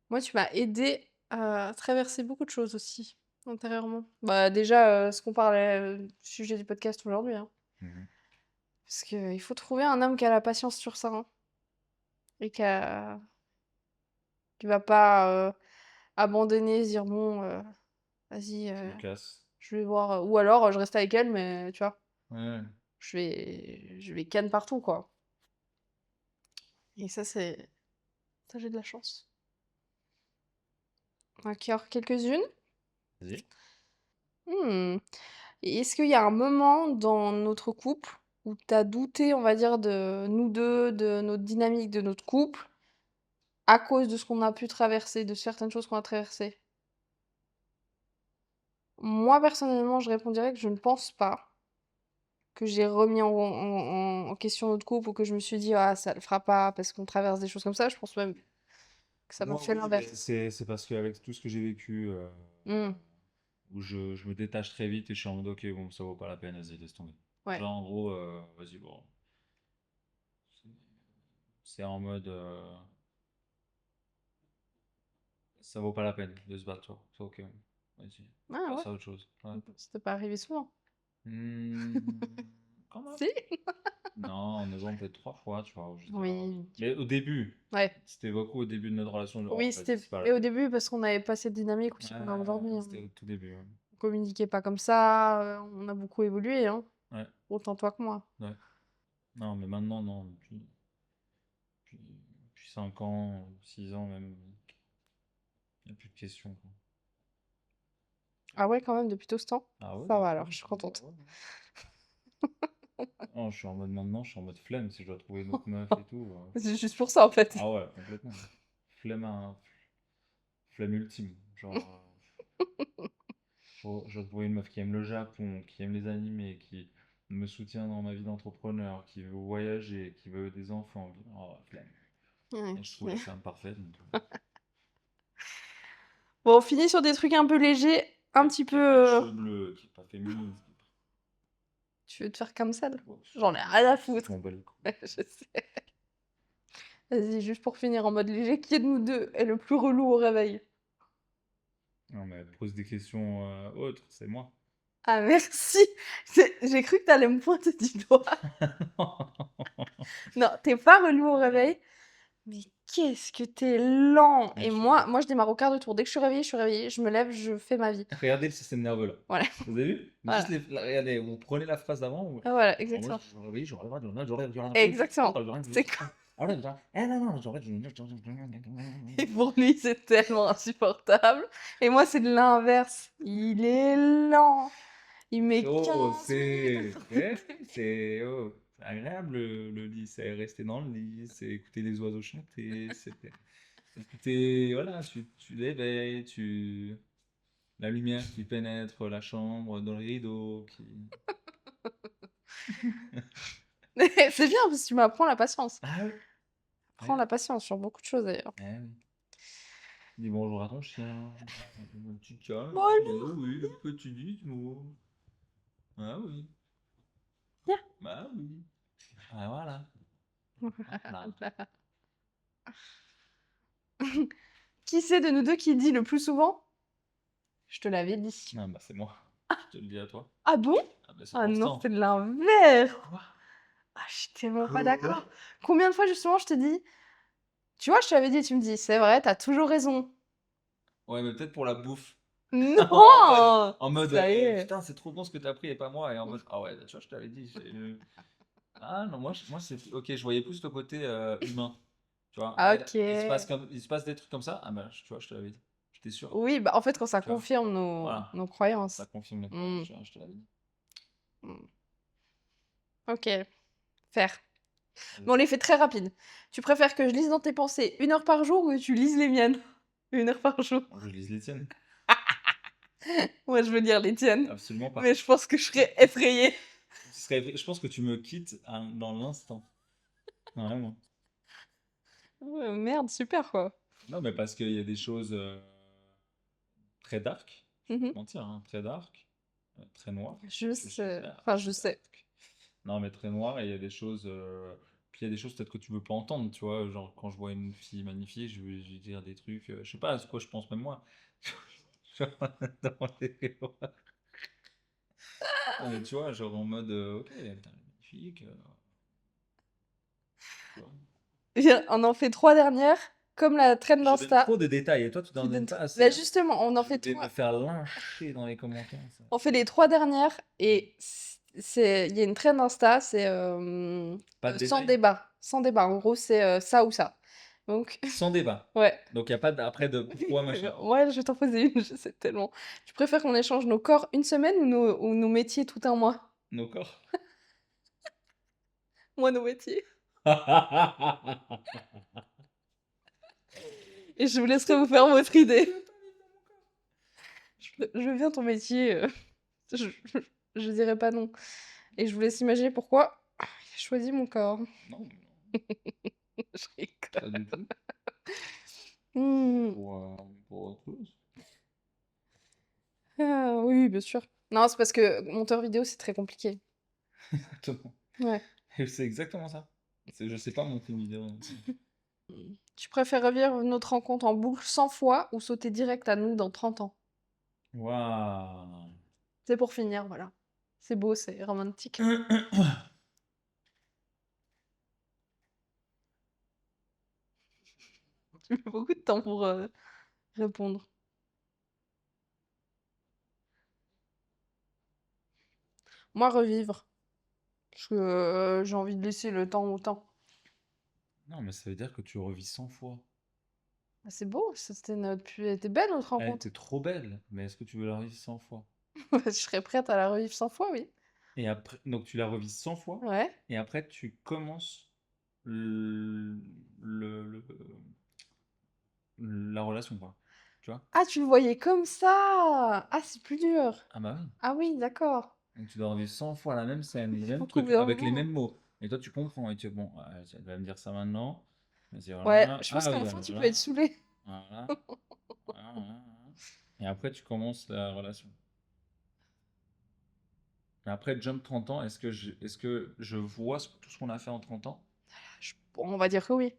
Speaker 1: Moi, tu m'as aidé à traverser beaucoup de choses aussi, intérieurement. Bah, déjà, ce qu'on parlait du sujet du podcast aujourd'hui, hein.
Speaker 2: Mhm.
Speaker 1: Parce qu'il faut trouver un homme qui a la patience sur ça, hein, et qui va pas abandonner, se dire, bon, vas-y,
Speaker 2: Je me casse.
Speaker 1: je vais voir... Ou alors, je reste avec elle, mais tu vois,
Speaker 2: Ouais.
Speaker 1: je vais ken partout, quoi. Et ça, c'est... Ça, j'ai de la chance. Encore quelques-unes.
Speaker 2: Vas-y.
Speaker 1: Hmm. Et est-ce qu'il y a un moment dans notre couple où t'as douté, on va dire, de nous deux, de notre dynamique, de notre couple, à cause de ce qu'on a pu traverser, de certaines choses qu'on a traversées? Moi, personnellement, je répondirais que je ne pense pas que j'ai remis en question notre couple ou que je me suis dit, ah, ça le fera pas parce qu'on traverse des choses comme ça. Je pense même que ça m'a
Speaker 2: Moi,
Speaker 1: fait
Speaker 2: oui, mais
Speaker 1: l'inverse.
Speaker 2: c'est parce qu'avec tout ce que j'ai vécu,
Speaker 1: Hmm.
Speaker 2: où je me détache très vite et je suis en mode, ok, bon, ça vaut pas la peine, vas-y, laisse tomber.
Speaker 1: Ouais.
Speaker 2: Genre, en gros, vas-y, bon. C'est c'est en mode, ça vaut pas la peine de se battre, toi. C'est ok, vas-y,
Speaker 1: Ah ouais,
Speaker 2: passe à autre chose. Ouais.
Speaker 1: c'était pas arrivé souvent.
Speaker 2: Hmm, quand même.
Speaker 1: Si?
Speaker 2: Non, en novembre, peut-être 3 fois, tu vois, où j'étais là en mode.
Speaker 1: Oui.
Speaker 2: Mais au début,
Speaker 1: Ouais.
Speaker 2: c'était beaucoup au début de notre relation, genre,
Speaker 1: Oui,
Speaker 2: oh, vas-y,
Speaker 1: c'était...
Speaker 2: c'est pas la
Speaker 1: Mais au
Speaker 2: peine.
Speaker 1: début, parce qu'on n'avait pas cette dynamique aussi qu'on a
Speaker 2: Ouais,
Speaker 1: aujourd'hui, hein.
Speaker 2: c'était au tout début. Ouais.
Speaker 1: On communiquait pas comme ça, on a beaucoup évolué, hein.
Speaker 2: Ouais,
Speaker 1: Autant toi que moi.
Speaker 2: ouais. Non, mais maintenant, non. Depuis 5 ans, 6 ans même, il n'y a plus de questions, quoi.
Speaker 1: Ah ouais, quand même, depuis tout ce temps?
Speaker 2: Ah ouais,
Speaker 1: Ça va
Speaker 2: depuis.
Speaker 1: alors, je suis contente.
Speaker 2: Ah ouais. Non, je suis en mode maintenant, je suis en mode flemme si je dois trouver une autre meuf et tout.
Speaker 1: C'est juste pour ça, en fait.
Speaker 2: Ah ouais, complètement. Flemme, flemme ultime. Genre, je dois trouver une meuf qui aime le Japon, qui aime les animés, qui me soutient dans ma vie d'entrepreneur, qui veut voyager, qui veut des enfants. Oh, flemme.
Speaker 1: Ouais.
Speaker 2: Et je trouve la femme parfaite. Donc,
Speaker 1: Bon, on finit sur des trucs un peu légers, un petit
Speaker 2: qui a pas les
Speaker 1: peu...
Speaker 2: cheveux bleus, qui est pas féministe.
Speaker 1: Tu veux te faire comme ça, là?
Speaker 2: Ouais,
Speaker 1: J'en ai rien à
Speaker 2: je
Speaker 1: foutre.
Speaker 2: m'en bats les couilles.
Speaker 1: Ouais, je sais. Vas-y, juste pour finir en mode léger, qui de nous deux est le plus relou au réveil?
Speaker 2: Non, mais pose des questions autres, c'est moi.
Speaker 1: Ah merci! J'ai cru que t'allais me pointer du doigt. Non, t'es pas relou au réveil, mais qu'est-ce que t'es lent!
Speaker 2: Ouais,
Speaker 1: Et
Speaker 2: je suis
Speaker 1: moi,
Speaker 2: relou.
Speaker 1: moi je démarre au quart de tour. Dès que je suis réveillée, je me lève, je fais ma vie.
Speaker 2: Regardez le système nerveux là.
Speaker 1: Voilà,
Speaker 2: Vous avez vu? Juste
Speaker 1: voilà.
Speaker 2: regardez, vous prenez la phrase d'avant.
Speaker 1: Ah, voilà,
Speaker 2: Alors moi,
Speaker 1: exactement.
Speaker 2: je me réveille, j'aurais
Speaker 1: Exactement. C'est quoi?
Speaker 2: Ah non, non, j'aurais.
Speaker 1: Et pour lui, c'est tellement insupportable. Et moi, c'est de l'inverse. Il est lent. Il met
Speaker 2: Oh,
Speaker 1: 15 minutes à s'arrêter.
Speaker 2: c'est agréable le lit, c'est rester dans le lit, c'est écouter les oiseaux chanter, c'est écouter, voilà, tu l'éveilles, la lumière qui pénètre la chambre, dans le rideau, qui...
Speaker 1: C'est bien parce que tu m'apprends la patience.
Speaker 2: Ah oui,
Speaker 1: Prends
Speaker 2: ouais,
Speaker 1: la patience sur beaucoup de choses d'ailleurs.
Speaker 2: eh oui. Dis bonjour à ton chien, mon petit chat,
Speaker 1: Bon,
Speaker 2: oh oui, que tu dis, nous. Ah oui,
Speaker 1: viens.
Speaker 2: bah oui, ah voilà, voilà.
Speaker 1: Qui c'est de nous deux qui dit le plus souvent? Je te l'avais dit.
Speaker 2: Ah bah c'est moi, je te le dis à toi.
Speaker 1: Ah bon?
Speaker 2: Ah bah c'est
Speaker 1: Ah non,
Speaker 2: constant.
Speaker 1: c'est de l'inverse.
Speaker 2: Quoi?
Speaker 1: Ah, je suis tellement pas
Speaker 2: Quoi?
Speaker 1: d'accord. Combien de fois justement je te dis, tu vois, je te l'avais dit, tu me dis, c'est vrai, t'as toujours raison.
Speaker 2: Ouais, mais peut-être pour la bouffe. En mode,
Speaker 1: Non! Ça y est.
Speaker 2: putain, c'est trop bon ce que t'as pris et pas moi. Et en mode, ah ouais, tu vois, je t'avais dit. Ah non, moi c'est. Ok, je voyais plus le côté humain. Tu vois,
Speaker 1: Ah,
Speaker 2: elle,
Speaker 1: ok.
Speaker 2: il se passe des trucs comme ça. Ah bah, tu vois, je te l'avais dit. J'étais sûr.
Speaker 1: Oui, bah en fait, quand ça
Speaker 2: Tu vois,
Speaker 1: confirme
Speaker 2: voilà.
Speaker 1: nos
Speaker 2: Ça
Speaker 1: croyances.
Speaker 2: confirme les croyances.
Speaker 1: Hmm,
Speaker 2: Je te l'avais dit.
Speaker 1: hmm. Ok, faire.
Speaker 2: Vas-y.
Speaker 1: Bon, on les fait très rapides. Tu préfères que je lise dans tes pensées 1 heure par jour ou que tu lises les miennes 1 heure par jour?
Speaker 2: Moi, je lise les tiennes.
Speaker 1: Moi, je veux lire les tiennes.
Speaker 2: Absolument pas.
Speaker 1: Mais je pense que je serais effrayée.
Speaker 2: Je pense que tu me quittes dans l'instant. Vraiment.
Speaker 1: Ouais, merde, super quoi.
Speaker 2: Non, mais parce qu'il y a des choses très dark. Je vais pas
Speaker 1: Mhm.
Speaker 2: te mentir, hein, très dark. Très noir.
Speaker 1: Je
Speaker 2: Je suis
Speaker 1: sais.
Speaker 2: dark,
Speaker 1: Enfin,
Speaker 2: je
Speaker 1: je
Speaker 2: suis
Speaker 1: sais.
Speaker 2: dark. Non, mais très noir, et il y a des choses. Puis il y a des choses peut-être que tu veux pas entendre, tu vois. Genre, quand je vois une fille magnifique, je vais dire des trucs. Je sais pas à quoi je pense, même moi. Genre, dans les- Non, mais tu vois, genre en mode, ok, putain, elle est magnifique. Tu vois.
Speaker 1: Viens, on en fait 3 dernières, comme la traîne
Speaker 2: Je donne
Speaker 1: d'Insta.
Speaker 2: trop de détails, et toi, tu
Speaker 1: Tu
Speaker 2: n'en donnes
Speaker 1: donnes
Speaker 2: pas
Speaker 1: trop.
Speaker 2: assez,
Speaker 1: Bah
Speaker 2: hein.
Speaker 1: justement, on en
Speaker 2: Je
Speaker 1: fait
Speaker 2: vais me
Speaker 1: 3.
Speaker 2: faire lyncher dans les commentaires. Ça.
Speaker 1: On fait les 3 dernières et il y a une traîne Insta, c'est
Speaker 2: Pas de
Speaker 1: sans
Speaker 2: détails?
Speaker 1: débat. Sans débat. En gros, c'est ça ou ça. Donc,
Speaker 2: Sans débat.
Speaker 1: ouais.
Speaker 2: Donc, il n'y a pas après de pourquoi, machin.
Speaker 1: Ouais, je vais t'en poser une, je sais tellement. Tu préfères qu'on échange nos corps une semaine ou nos métiers tout un mois?
Speaker 2: Nos corps.
Speaker 1: Moi, nos métiers. Et je vous laisserai vous faire votre idée. Je veux bien ton métier, je, je, je dirais pas non. Et je vous laisse imaginer pourquoi j'ai choisi mon corps.
Speaker 2: Non,
Speaker 1: Je rigole.
Speaker 2: pas du tout.
Speaker 1: Hmm.
Speaker 2: Pour autre chose.
Speaker 1: Ah, oui, bien sûr. Non, c'est parce que monteur vidéo, c'est très compliqué.
Speaker 2: Exactement.
Speaker 1: Ouais.
Speaker 2: Et c'est exactement ça. Je sais pas monter une vidéo. Donc,
Speaker 1: Tu préfères revivre notre rencontre en boucle 100 fois ou sauter direct à nous dans 30 ans?
Speaker 2: Waouh.
Speaker 1: C'est pour finir, voilà. C'est beau, c'est romantique. Tu mets beaucoup de temps pour répondre. Moi, revivre. Parce que j'ai envie de laisser le temps au temps.
Speaker 2: Non, mais ça veut dire que tu revis 100 fois.
Speaker 1: Ah, c'est beau, elle était belle notre
Speaker 2: Elle
Speaker 1: rencontre.
Speaker 2: était trop belle, mais est-ce que tu veux la revivre 100 fois?
Speaker 1: Je serais prête à la revivre 100 fois, oui.
Speaker 2: Et après, donc tu la revis 100 fois,
Speaker 1: Ouais.
Speaker 2: et après tu commences le, le- la relation, quoi. Tu vois?
Speaker 1: Ah, tu le voyais comme ça! Ah, c'est plus dur.
Speaker 2: Ah bah oui.
Speaker 1: Ah oui, d'accord.
Speaker 2: Donc tu dois revivre 100 fois la même scène, le
Speaker 1: Faut
Speaker 2: même truc,
Speaker 1: trouver un
Speaker 2: avec les
Speaker 1: moment.
Speaker 2: mêmes mots. Et toi tu comprends, et tu dis, bon, elle va me dire ça maintenant. Vas-y,
Speaker 1: Ouais,
Speaker 2: voilà.
Speaker 1: je pense
Speaker 2: Ah
Speaker 1: qu'à
Speaker 2: oui,
Speaker 1: la fin, tu peux être
Speaker 2: voilà.
Speaker 1: saoulé.
Speaker 2: Voilà. Voilà, voilà, voilà. Et après tu commences la relation. Mais après, jump 30 ans, est-ce que je vois tout ce qu'on a fait en 30 ans?
Speaker 1: On va dire que oui.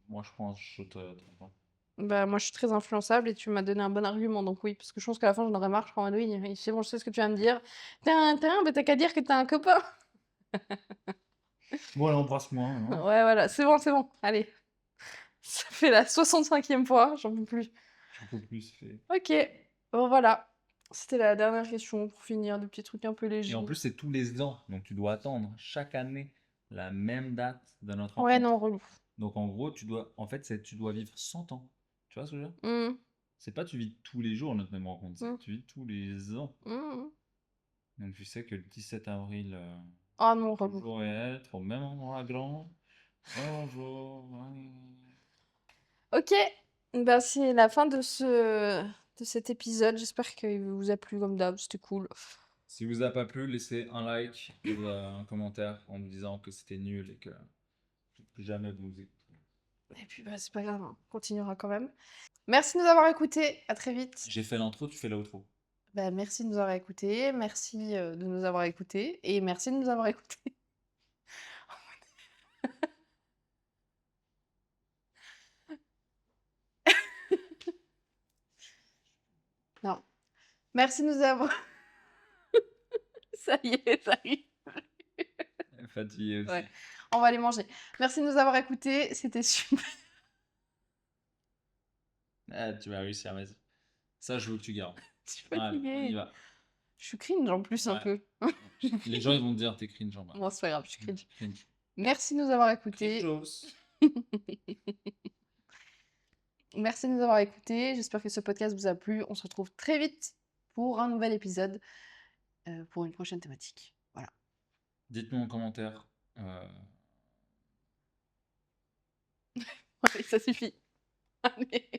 Speaker 2: Moi, je pense, je te trompe.
Speaker 1: Bah, moi, je suis très influençable et tu m'as donné un bon argument, donc oui, parce que je pense qu'à la fin, j'en aurais marre, je serais en mode: «Oui, oui, c'est bon, je sais ce que tu vas me dire. Tu bah, tu qu'à dire que t'as un copain».
Speaker 2: Bon, allez, embrasse-moi,
Speaker 1: Ouais,
Speaker 2: hein.
Speaker 1: voilà, c'est bon, allez. Ça fait la 65e fois, j'en peux plus.
Speaker 2: J'en peux plus, c'est
Speaker 1: OK, bon voilà, c'était la dernière question pour finir, des petits trucs un peu
Speaker 2: et en
Speaker 1: légers.
Speaker 2: plus, c'est tous les ans, donc tu dois attendre chaque année la même date de notre
Speaker 1: Ouais,
Speaker 2: rencontre.
Speaker 1: non, relou.
Speaker 2: Donc en gros, en fait, tu dois vivre 100 ans. Tu vois ce que je veux dire?
Speaker 1: Mmh.
Speaker 2: C'est pas tu vis tous les jours notre même rencontre, c'est
Speaker 1: Mmh.
Speaker 2: tu vis tous les ans.
Speaker 1: Mmh.
Speaker 2: Donc tu sais que le 17 avril,
Speaker 1: Ah non, relou.
Speaker 2: toujours être au même endroit grand. Bonjour.
Speaker 1: OK, bah, c'est la fin de cet épisode. J'espère qu'il vous a plu comme d'hab, c'était cool.
Speaker 2: Si vous a pas plu, laissez un like et un commentaire en me disant que c'était nul et que plus jamais vous écouterez.
Speaker 1: Et puis, bah, c'est pas grave, hein, on continuera quand même. Merci de nous avoir écoutés, à très vite.
Speaker 2: J'ai fait l'intro, tu fais l'outro.
Speaker 1: Bah, merci de nous avoir écoutés, merci, de nous avoir écoutés et merci de nous avoir écoutés. Non, merci de nous avoir ça y est, ça arrive.
Speaker 2: Fatigué
Speaker 1: Ouais,
Speaker 2: aussi.
Speaker 1: on va aller manger. Merci de nous avoir écoutés, c'était super.
Speaker 2: Ah, tu vas réussir, vas-y. Ça, je veux que tu gardes.
Speaker 1: Je suis
Speaker 2: Allez, on y
Speaker 1: fatiguée.
Speaker 2: va.
Speaker 1: Je suis cringe en plus un
Speaker 2: Ouais.
Speaker 1: peu.
Speaker 2: Les gens, ils vont te dire t'es cringe en bas.
Speaker 1: Bon, c'est pas grave, je suis cringe.
Speaker 2: Cringe.
Speaker 1: Merci de nous avoir écoutés.
Speaker 2: Cringeos.
Speaker 1: Merci de nous avoir écoutés. J'espère que ce podcast vous a plu. On se retrouve très vite pour un nouvel épisode, pour une prochaine thématique. Voilà.
Speaker 2: Dites-nous en commentaire.
Speaker 1: Ça suffit. Allez.